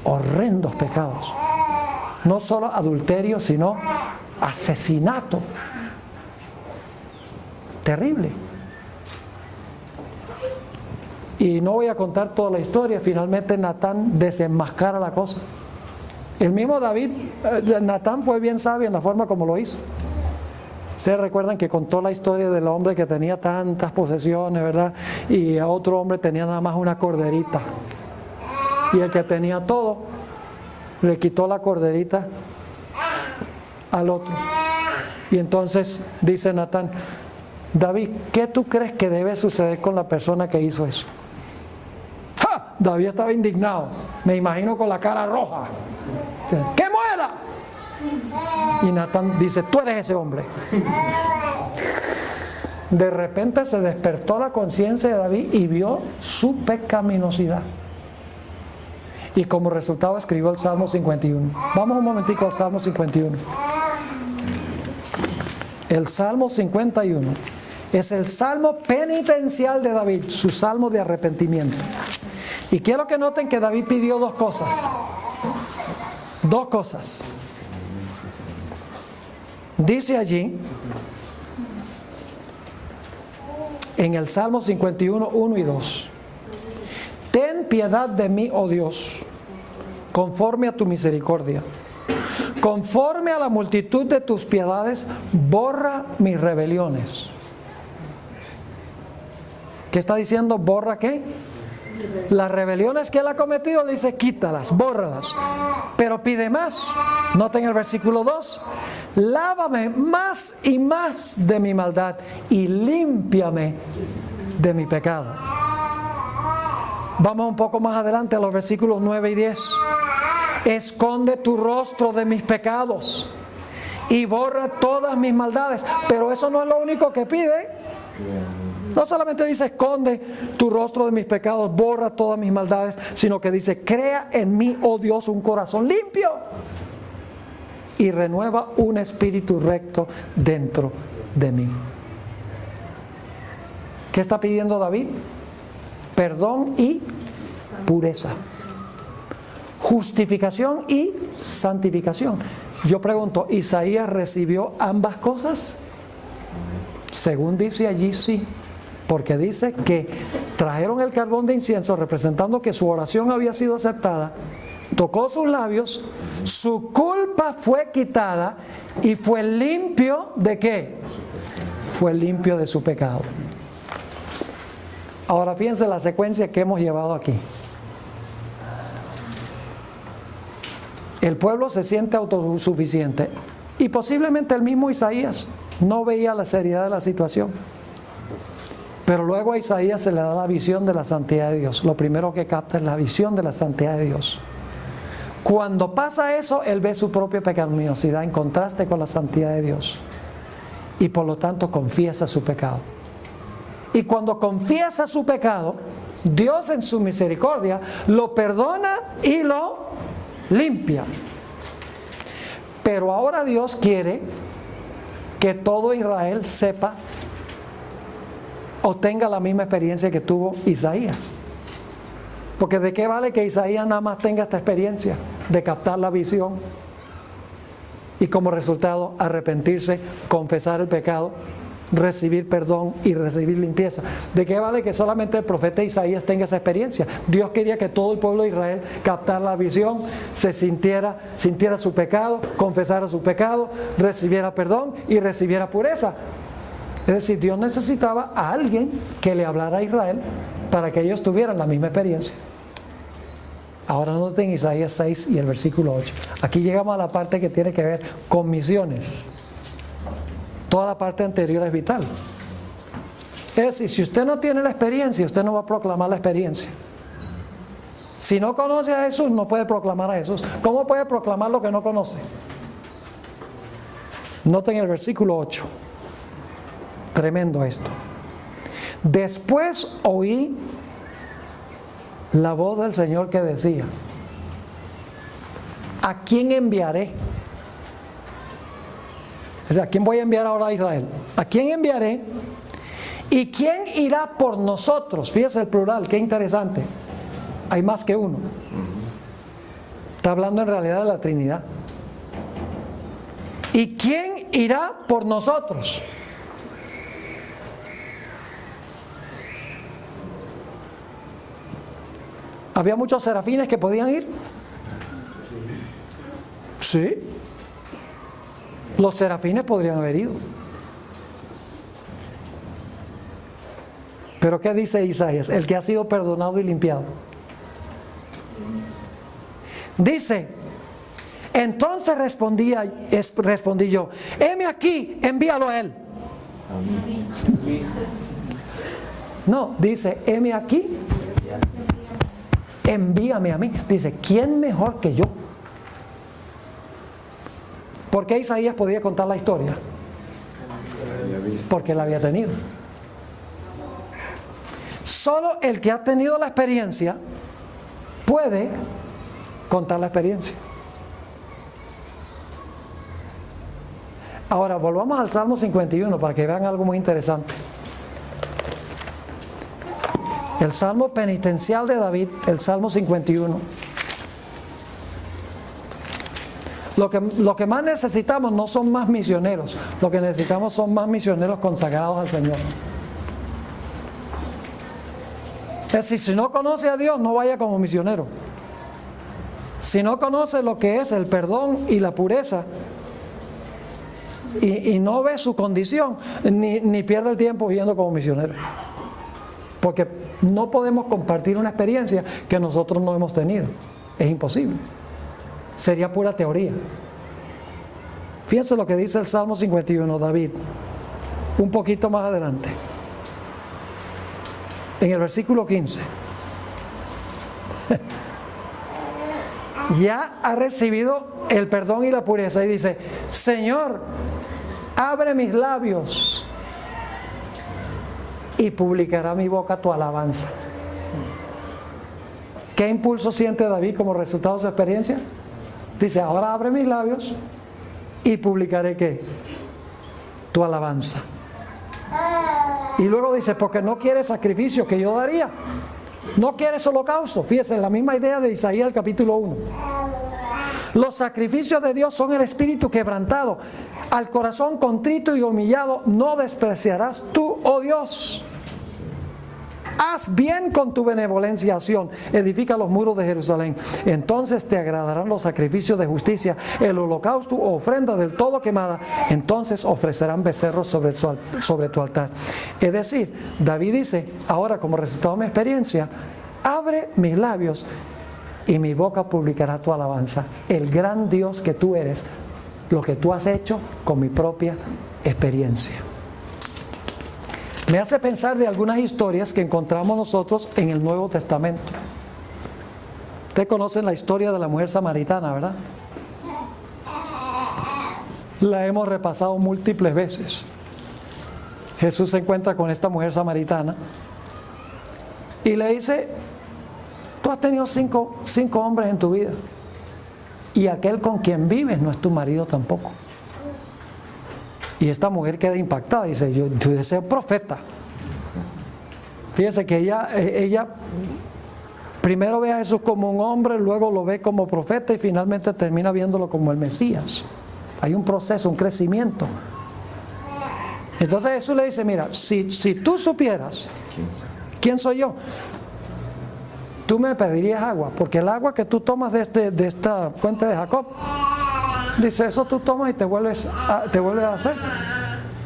[SPEAKER 1] Horrendos pecados. No solo adulterio, sino asesinato. Terrible. Y no voy a contar toda la historia. Finalmente Natán desenmascara la cosa. El mismo David, Natán fue bien sabio en la forma como lo hizo. Ustedes recuerdan que contó la historia del hombre que tenía tantas posesiones, ¿verdad? Y a otro hombre tenía nada más una corderita. Y el que tenía todo, le quitó la corderita al otro. Y entonces dice Natán: David, ¿qué tú crees que debe suceder con la persona que hizo eso? ¡Ja! David estaba indignado, me imagino con la cara roja. ¡Que muera! Y Natán dice: tú eres ese hombre. De repente se despertó la conciencia de David y vio su pecaminosidad. Y como resultado escribió el Salmo 51. Vamos un momentico al Salmo 51. El Salmo 51 es el salmo penitencial de David, su salmo de arrepentimiento. Y quiero que noten que David pidió dos cosas. Dos cosas. Dice allí, en el Salmo 51, 1 y 2. Ten piedad de mí, oh Dios, conforme a tu misericordia. Conforme a la multitud de tus piedades, borra mis rebeliones. ¿Qué está diciendo? ¿Borra qué? Las rebeliones que él ha cometido, dice: quítalas, bórralas. Pero pide más. Noten el versículo 2. Lávame más y más de mi maldad y límpiame de mi pecado. Vamos un poco más adelante a los versículos 9 y 10. Esconde tu rostro de mis pecados y borra todas mis maldades. Pero eso no es lo único que pide. No solamente dice, esconde tu rostro de mis pecados, borra todas mis maldades, sino que dice, crea en mí, oh Dios, un corazón limpio y renueva un espíritu recto dentro de mí. ¿Qué está pidiendo David? Perdón y pureza. Justificación y santificación. Yo pregunto, ¿Isaías recibió ambas cosas? Según dice allí, sí. Porque dice que trajeron el carbón de incienso representando que su oración había sido aceptada, tocó sus labios, su culpa fue quitada y fue limpio ¿de qué? Fue limpio de su pecado. Ahora fíjense la secuencia que hemos llevado aquí. El pueblo se siente autosuficiente y posiblemente el mismo Isaías no veía la seriedad de la situación. Pero luego a Isaías se le da la visión de la santidad de Dios. Lo primero que capta es la visión de la santidad de Dios. Cuando pasa eso, él ve su propia pecaminosidad en contraste con la santidad de Dios. Y por lo tanto confiesa su pecado. Y cuando confiesa su pecado, Dios en su misericordia lo perdona y lo limpia. Pero ahora Dios quiere que todo Israel sepa o tenga la misma experiencia que tuvo Isaías. Porque ¿de qué vale que Isaías nada más tenga esta experiencia de captar la visión y como resultado arrepentirse, confesar el pecado, recibir perdón y recibir limpieza? ¿De qué vale que solamente el profeta Isaías tenga esa experiencia? Dios quería que todo el pueblo de Israel captara la visión, se sintiera su pecado, confesara su pecado, recibiera perdón y recibiera pureza. Es decir, Dios necesitaba a alguien que le hablara a Israel para que ellos tuvieran la misma experiencia. Ahora noten Isaías 6 y el versículo 8. Aquí llegamos a la parte que tiene que ver con misiones. Toda la parte anterior es vital. Es decir, si usted no tiene la experiencia, usted no va a proclamar la experiencia. Si no conoce a Jesús, no puede proclamar a Jesús. ¿Cómo puede proclamar lo que no conoce? Noten el versículo 8. Tremendo esto. Después oí la voz del Señor que decía: ¿a quién enviaré? O sea, ¿a quién voy a enviar ahora a Israel? ¿A quién enviaré? ¿Y quién irá por nosotros? Fíjese el plural, qué interesante. Hay más que uno. Está hablando en realidad de la Trinidad. ¿Y quién irá por nosotros? ¿Había muchos serafines que podían ir? Sí. Los serafines podrían haber ido. Pero ¿qué dice Isaías? El que ha sido perdonado y limpiado. Dice: entonces respondí yo: heme aquí, envíalo a él. No, dice: heme aquí, envíame a mí. Dice: ¿quién mejor que yo? ¿Por qué Isaías podía contar la historia? Porque la había tenido. Solo el que ha tenido la experiencia puede contar la experiencia. Ahora volvamos al Salmo 51 para que vean algo muy interesante. El Salmo penitencial de David, el Salmo 51. Lo que más necesitamos no son más misioneros, lo que necesitamos son más misioneros consagrados al Señor. Es decir, si no conoce a Dios, no vaya como misionero. Si no conoce lo que es el perdón y la pureza, y no ve su condición, ni pierde el tiempo yendo como misionero. Porque no podemos compartir una experiencia que nosotros no hemos tenido. Es imposible. Sería pura teoría. Fíjense lo que dice el Salmo 51, David, un poquito más adelante. En el versículo 15. Ya ha recibido el perdón y la pureza y dice: Señor, abre mis labios y publicará mi boca tu alabanza. ¿Qué impulso siente David como resultado de su experiencia? Dice, ahora abre mis labios y publicaré ¿qué? Tu alabanza. Y luego dice, porque no quieres sacrificio que yo daría. No quieres holocausto. Fíjese, la misma idea de Isaías, el capítulo 1. Los sacrificios de Dios son el espíritu quebrantado. Al corazón contrito y humillado no despreciarás tú, oh Dios. Haz bien con tu benevolencia, Sión. Edifica los muros de Jerusalén. Entonces te agradarán los sacrificios de justicia, el holocausto o ofrenda del todo quemada. Entonces ofrecerán becerros sobre tu altar. Es decir, David dice, ahora como resultado de mi experiencia, abre mis labios y mi boca publicará tu alabanza. El gran Dios que tú eres, lo que tú has hecho con mi propia experiencia. Me hace pensar de algunas historias que encontramos nosotros en el Nuevo Testamento. Ustedes conocen la historia de la mujer samaritana, ¿verdad? La hemos repasado múltiples veces. Jesús se encuentra con esta mujer samaritana y le dice, tú has tenido cinco hombres en tu vida y aquel con quien vives no es tu marido tampoco. Y esta mujer queda impactada, dice, yo deseo profeta. Fíjese que ella primero ve a Jesús como un hombre, luego lo ve como profeta y finalmente termina viéndolo como el Mesías. Hay un proceso, un crecimiento. Entonces Jesús le dice, mira, si tú supieras quién soy yo, tú me pedirías agua, porque el agua que tú tomas de esta fuente de Jacob, dice, eso tú tomas y te vuelves a hacer.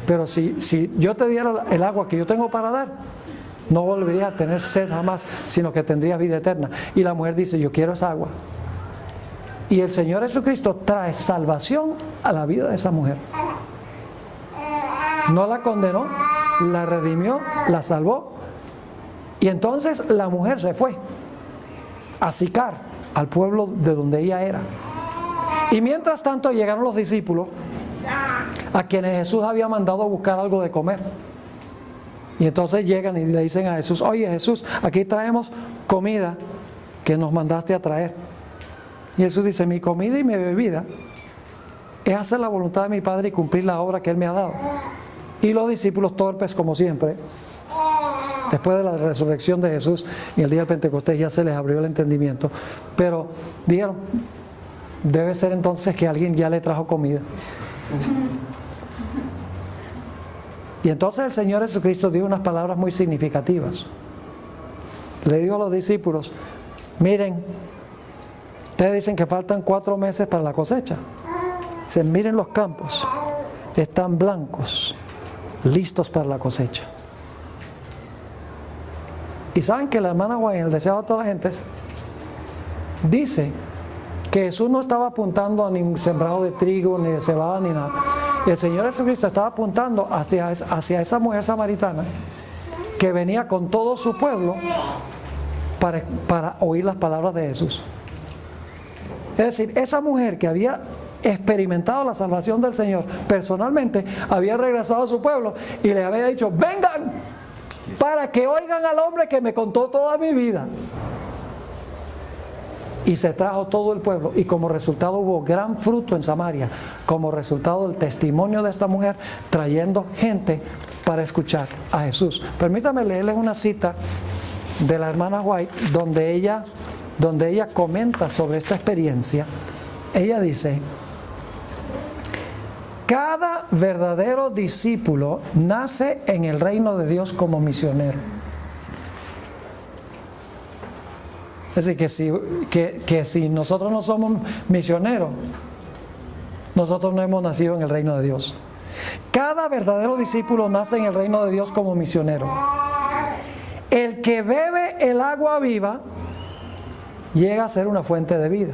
[SPEAKER 1] Pero si yo te diera el agua que yo tengo para dar, no volverías a tener sed jamás, sino que tendrías vida eterna. Y la mujer dice, yo quiero esa agua. Y el Señor Jesucristo trae salvación a la vida de esa mujer. No la condenó, la redimió, la salvó. Y entonces la mujer se fue a Sicar, al pueblo de donde ella era. Y mientras tanto llegaron los discípulos a quienes Jesús había mandado a buscar algo de comer. Y entonces llegan y le dicen a Jesús, oye Jesús, aquí traemos comida que nos mandaste a traer. Y Jesús dice, mi comida y mi bebida es hacer la voluntad de mi Padre y cumplir la obra que Él me ha dado. Y los discípulos torpes como siempre, después de la resurrección de Jesús y el día del Pentecostés ya se les abrió el entendimiento, pero dijeron, debe ser entonces que alguien ya le trajo comida. Y entonces el Señor Jesucristo dijo unas palabras muy significativas. Le dijo a los discípulos, miren, ustedes dicen que faltan 4 meses para la cosecha. Dicen, miren los campos, están blancos, listos para la cosecha. Y saben que la hermana Guay, en el deseo de todas las gentes, dice que Jesús no estaba apuntando a ningún sembrado de trigo, ni de cebada, ni nada. El Señor Jesucristo estaba apuntando hacia esa mujer samaritana que venía con todo su pueblo para oír las palabras de Jesús. Es decir, esa mujer que había experimentado la salvación del Señor personalmente, había regresado a su pueblo y le había dicho, vengan para que oigan al hombre que me contó toda mi vida. Y se trajo todo el pueblo y como resultado hubo gran fruto en Samaria, como resultado del testimonio de esta mujer trayendo gente para escuchar a Jesús. Permítame leerles una cita de la hermana White donde ella comenta sobre esta experiencia. Ella dice, cada verdadero discípulo nace en el reino de Dios como misionero. Es decir, que si nosotros no somos misioneros, nosotros no hemos nacido en el reino de Dios. Cada verdadero discípulo nace en el reino de Dios como misionero. El que bebe el agua viva llega a ser una fuente de vida.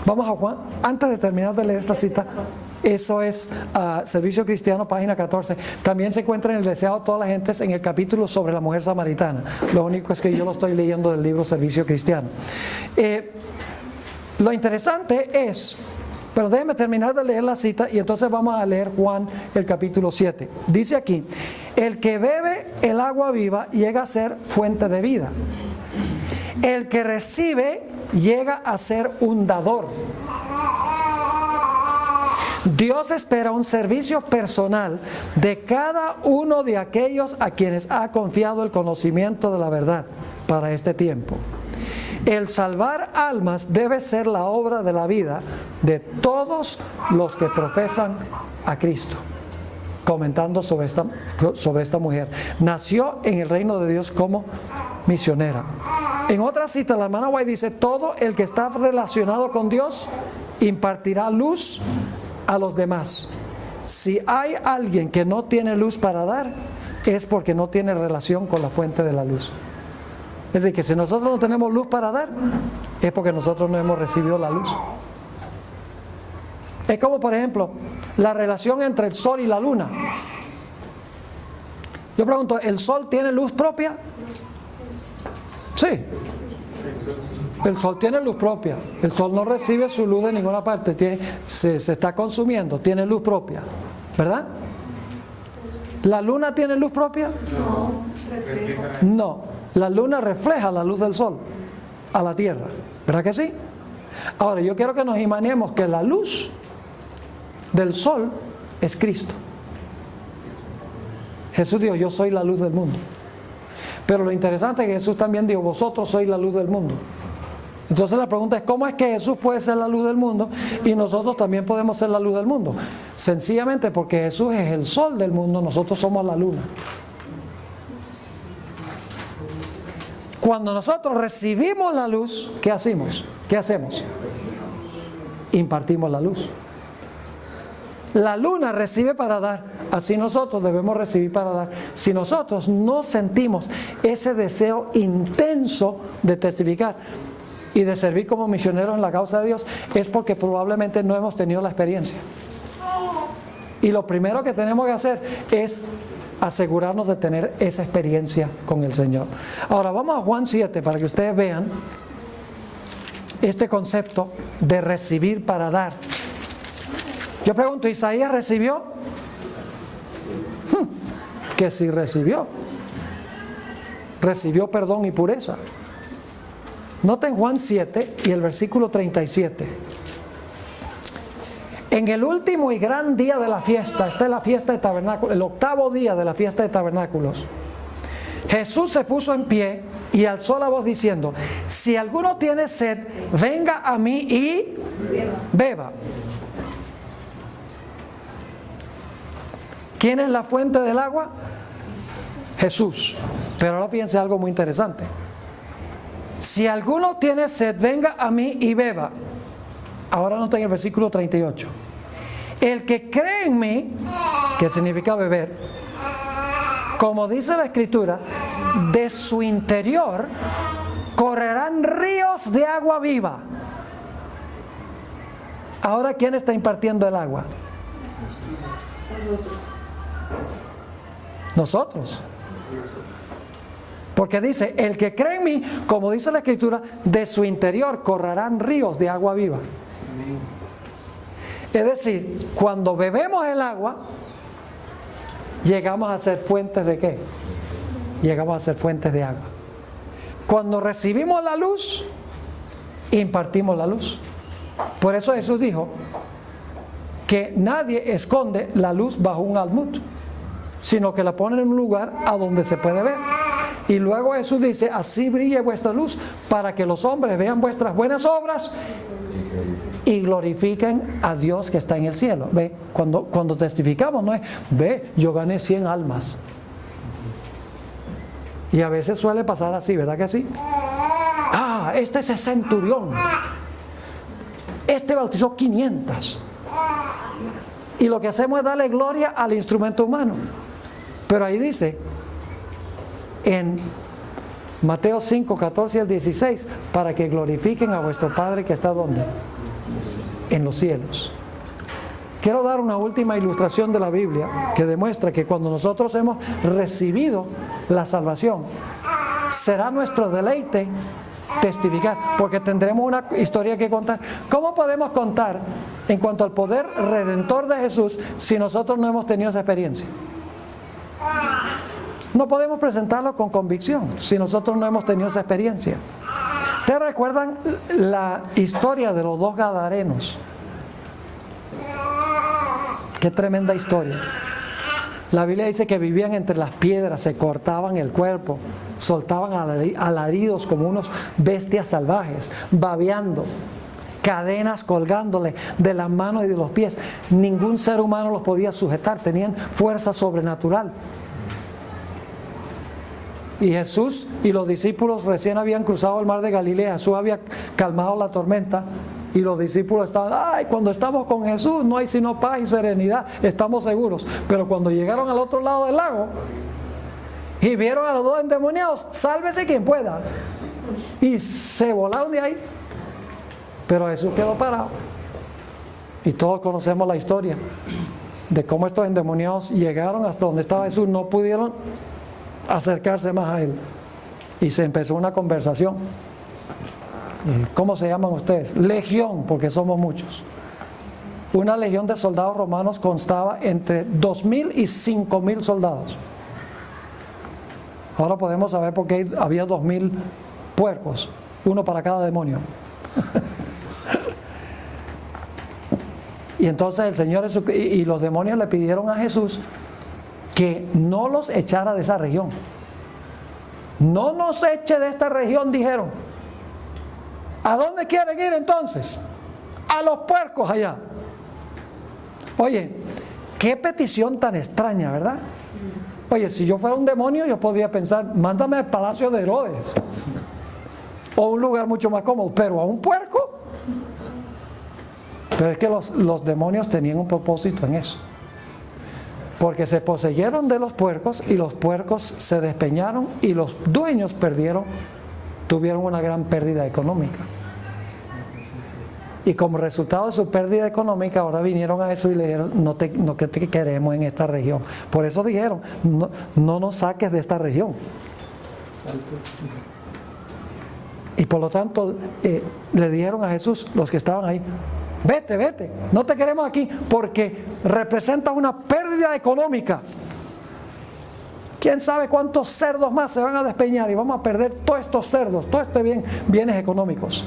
[SPEAKER 1] Vamos a Juan, antes de terminar de leer esta cita, eso es Servicio Cristiano, página 14. También se encuentra en el Deseado de todas las gentes en el capítulo sobre la mujer samaritana. Lo único es que yo lo estoy leyendo del libro Servicio Cristiano. Lo interesante es Pero déjenme terminar de leer la cita y entonces vamos a leer Juan el capítulo 7. Dice aquí, el que bebe el agua viva llega a ser fuente de vida. El que recibe llega a ser un dador. Dios espera un servicio personal de cada uno de aquellos a quienes ha confiado el conocimiento de la verdad para este tiempo. El salvar almas debe ser la obra de la vida de todos los que profesan a Cristo. Comentando sobre esta mujer, nació en el reino de Dios como misionera. En otra cita, la hermana White dice, todo el que está relacionado con Dios impartirá luz a los demás. Si hay alguien que no tiene luz para dar, es porque no tiene relación con la fuente de la luz. Es decir, que si nosotros no tenemos luz para dar, es porque nosotros no hemos recibido la luz. Es como, por ejemplo, la relación entre el sol y la luna. Yo pregunto, ¿el sol tiene luz propia? Sí. El sol tiene luz propia. El sol no recibe su luz de ninguna parte. Se está consumiendo, tiene luz propia. ¿Verdad? ¿La luna tiene luz propia? No. La luna refleja la luz del sol a la tierra. ¿Verdad que sí? Ahora, yo quiero que nos imaginemos que la luz del sol es Cristo. Jesús dijo, yo soy la luz del mundo. Pero lo interesante es que Jesús también dijo, vosotros sois la luz del mundo. Entonces la pregunta es, ¿cómo es que Jesús puede ser la luz del mundo y nosotros también podemos ser la luz del mundo? Sencillamente porque Jesús es el sol del mundo, nosotros somos la luna. Cuando nosotros recibimos la luz, ¿qué hacemos? ¿Qué hacemos? Impartimos la luz. La luna recibe para dar, así nosotros debemos recibir para dar. Si nosotros no sentimos ese deseo intenso de testificar y de servir como misioneros en la causa de Dios, es porque probablemente no hemos tenido la experiencia. Y lo primero que tenemos que hacer es asegurarnos de tener esa experiencia con el Señor. Ahora vamos a Juan 7 para que ustedes vean este concepto de recibir para dar. Yo pregunto, ¿Isaías recibió? Que sí recibió. Recibió perdón y pureza. Noten Juan 7 y el versículo 37. En el último y gran día de la fiesta, esta es la fiesta de tabernáculos, el octavo día de la fiesta de tabernáculos, Jesús se puso en pie y alzó la voz diciendo, si alguno tiene sed, venga a mí y beba. ¿Quién es la fuente del agua? Jesús. Pero ahora fíjense algo muy interesante. Si alguno tiene sed, venga a mí y beba. Ahora noten el versículo 38. El que cree en mí, que significa beber, como dice la Escritura, de su interior correrán ríos de agua viva. Ahora, ¿quién está impartiendo el agua? Nosotros. Porque dice, el que cree en mí, como dice la Escritura, de su interior correrán ríos de agua viva. Es decir, cuando bebemos el agua, llegamos a ser fuentes ¿de qué? Llegamos a ser fuentes de agua. Cuando recibimos la luz, impartimos la luz. Por eso Jesús dijo que nadie esconde la luz bajo un almud, sino que la pone en un lugar a donde se puede ver. Y luego Jesús dice, así brille vuestra luz, para que los hombres vean vuestras buenas obras y glorifiquen a Dios que está en el cielo. Ve, cuando testificamos no es, ve, yo gané 100 almas. Y a veces suele pasar así, ¿verdad que sí? Ah, este es el centurión. Este bautizó 500. Y lo que hacemos es darle gloria al instrumento humano. Pero ahí dice, en Mateo 5, 14 al 16, para que glorifiquen a vuestro Padre que está ¿dónde? En los cielos. Quiero dar una última ilustración de la Biblia que demuestra que cuando nosotros hemos recibido la salvación, será nuestro deleite testificar, porque tendremos una historia que contar. ¿Cómo podemos contar en cuanto al poder redentor de Jesús si nosotros no hemos tenido esa experiencia? No podemos presentarlo con convicción si nosotros no hemos tenido esa experiencia. ¿Ustedes recuerdan la historia de los dos gadarenos? Qué tremenda historia. La Biblia dice que vivían entre las piedras, se cortaban el cuerpo, soltaban alaridos como unos bestias salvajes, babeando, cadenas colgándole de las manos y de los pies. Ningún ser humano los podía sujetar, tenían fuerza sobrenatural. Y Jesús y los discípulos recién habían cruzado el mar de Galilea. Jesús había calmado la tormenta y los discípulos estaban, ay, cuando estamos con Jesús no hay sino paz y serenidad, estamos seguros. Pero cuando llegaron al otro lado del lago y vieron a los dos endemoniados, sálvese quien pueda, y se volaron de ahí. Pero Jesús quedó parado. Y todos conocemos la historia de cómo estos endemoniados llegaron hasta donde estaba Jesús, no pudieron acercarse más a él, y se empezó una conversación. ¿Cómo se llaman ustedes? Legión, porque somos muchos. Una legión de soldados romanos constaba entre 2.000 y 5.000 soldados. Ahora podemos saber por qué había 2.000 puercos, uno para cada demonio. Y entonces el Señor y los demonios le pidieron a Jesús que no los echara de esa región. No nos eche de esta región, dijeron. ¿A dónde quieren ir entonces? A los puercos allá. Oye, qué petición tan extraña, ¿verdad? Oye, si yo fuera un demonio, yo podría pensar, mándame al palacio de Herodes, o un lugar mucho más cómodo, pero a un puerco. Pero es que los demonios tenían un propósito en eso, porque se poseyeron de los puercos y los puercos se despeñaron y los dueños tuvieron una gran pérdida económica. Y como resultado de su pérdida económica, ahora vinieron a eso y le dijeron, no te queremos en esta región. Por eso dijeron, no nos saques de esta región. Y por lo tanto, le dijeron a Jesús, los que estaban ahí, vete, no te queremos aquí porque representa una pérdida económica. ¿Quién sabe cuántos cerdos más se van a despeñar y vamos a perder todos estos cerdos, todo este bienes económicos?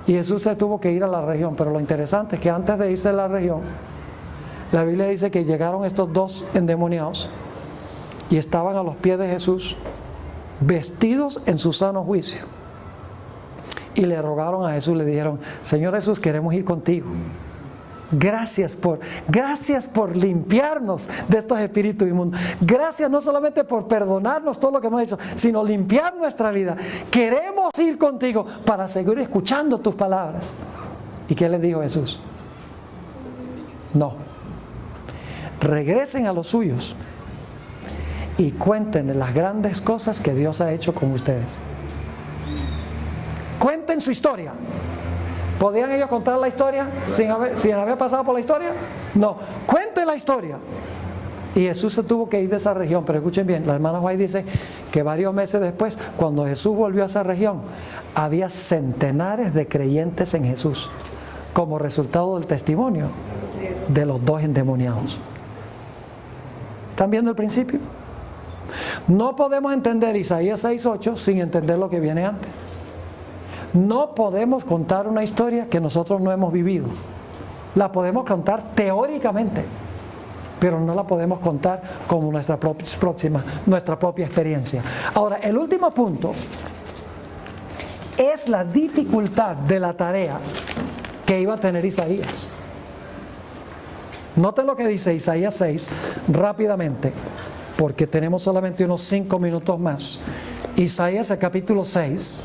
[SPEAKER 1] Y Jesús se tuvo que ir a la región, pero lo interesante es que antes de irse a la región, la Biblia dice que llegaron estos dos endemoniados y estaban a los pies de Jesús, vestidos en su sano juicio. Y le rogaron a Jesús, le dijeron, Señor Jesús, queremos ir contigo. Gracias por limpiarnos de estos espíritus inmundos. Gracias no solamente por perdonarnos todo lo que hemos hecho, sino limpiar nuestra vida. Queremos ir contigo para seguir escuchando tus palabras. ¿Y qué les dijo Jesús? No. Regresen a los suyos y cuenten las grandes cosas que Dios ha hecho con ustedes. Cuenten su historia. ¿Podían ellos contar la historia sin haber pasado por la historia? No, cuenten la historia. Y Jesús se tuvo que ir de esa región. Pero escuchen bien, la hermana White dice que varios meses después, cuando Jesús volvió a esa región, había centenares de creyentes en Jesús, como resultado del testimonio de los dos endemoniados. ¿Están viendo el principio? No podemos entender Isaías 6:8 sin entender lo que viene antes. No podemos contar una historia que nosotros no hemos vivido. La podemos contar teóricamente, pero no la podemos contar como nuestra propia experiencia. Ahora, el último punto es la dificultad de la tarea que iba a tener Isaías. Noten lo que dice Isaías 6 rápidamente, porque tenemos solamente unos 5 minutos más. Isaías, el capítulo 6.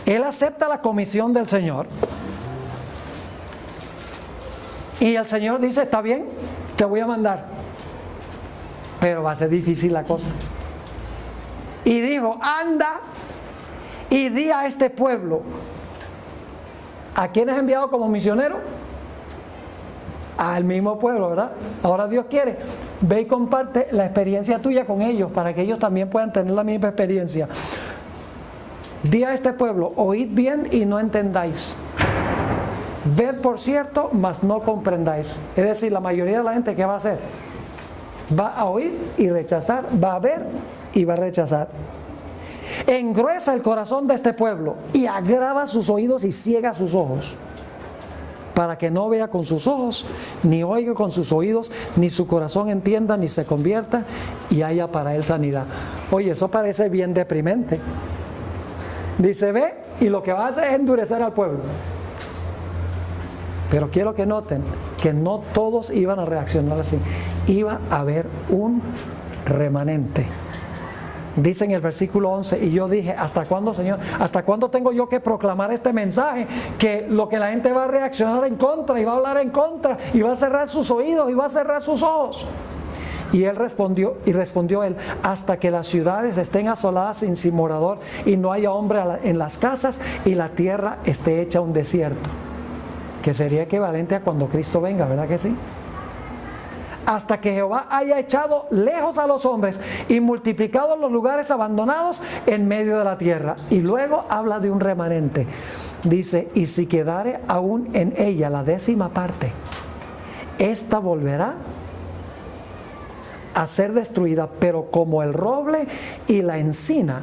[SPEAKER 1] Él acepta la comisión del Señor y el Señor dice, está bien, te voy a mandar, pero va a ser difícil la cosa. Y dijo, anda y di a este pueblo. ¿A quién es enviado como misionero? Al mismo pueblo, ¿verdad? Ahora Dios quiere, ve y comparte la experiencia tuya con ellos para que ellos también puedan tener la misma experiencia. Di a este pueblo, oíd bien y no entendáis. Ved por cierto, mas no comprendáis. Es decir, la mayoría de la gente, ¿qué va a hacer? Va a oír y rechazar, va a ver y va a rechazar. Engruesa el corazón de este pueblo y agrava sus oídos y ciega sus ojos, para que no vea con sus ojos, ni oiga con sus oídos, ni su corazón entienda, ni se convierta y haya para él sanidad. Oye, eso parece bien deprimente. Dice, ve, y lo que va a hacer es endurecer al pueblo. Pero quiero que noten que no todos iban a reaccionar así. Iba a haber un remanente. Dice en el versículo 11, y yo dije, ¿hasta cuándo, Señor? ¿Hasta cuándo tengo yo que proclamar este mensaje? Que lo que la gente va a reaccionar en contra, y va a hablar en contra, y va a cerrar sus oídos, y va a cerrar sus ojos. Y él respondió él, hasta que las ciudades estén asoladas sin morador, y no haya hombre en las casas, y la tierra esté hecha un desierto. Que sería equivalente a cuando Cristo venga, ¿verdad que sí? Hasta que Jehová haya echado lejos a los hombres y multiplicado los lugares abandonados en medio de la tierra. Y luego habla de un remanente. Dice, y si quedare aún en ella la 10ª parte, esta volverá a ser destruida, pero como el roble y la encina,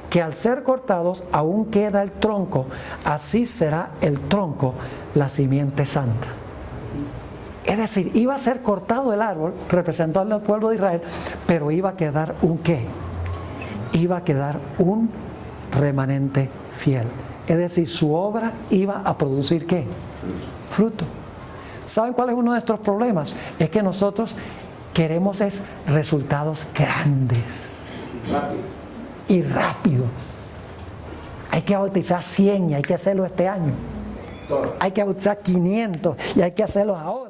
[SPEAKER 1] que al ser cortados aún queda el tronco, así será el tronco, la simiente santa. Es decir, iba a ser cortado el árbol representando al pueblo de Israel, pero iba a quedar un ¿qué? Iba a quedar un remanente fiel. Es decir, su obra iba a producir ¿qué? Fruto. ¿Saben cuál es uno de nuestros problemas? Es que nosotros queremos resultados grandes y rápidos. Hay que bautizar 100 y hay que hacerlo este año. Hay que bautizar 500 y hay que hacerlo ahora.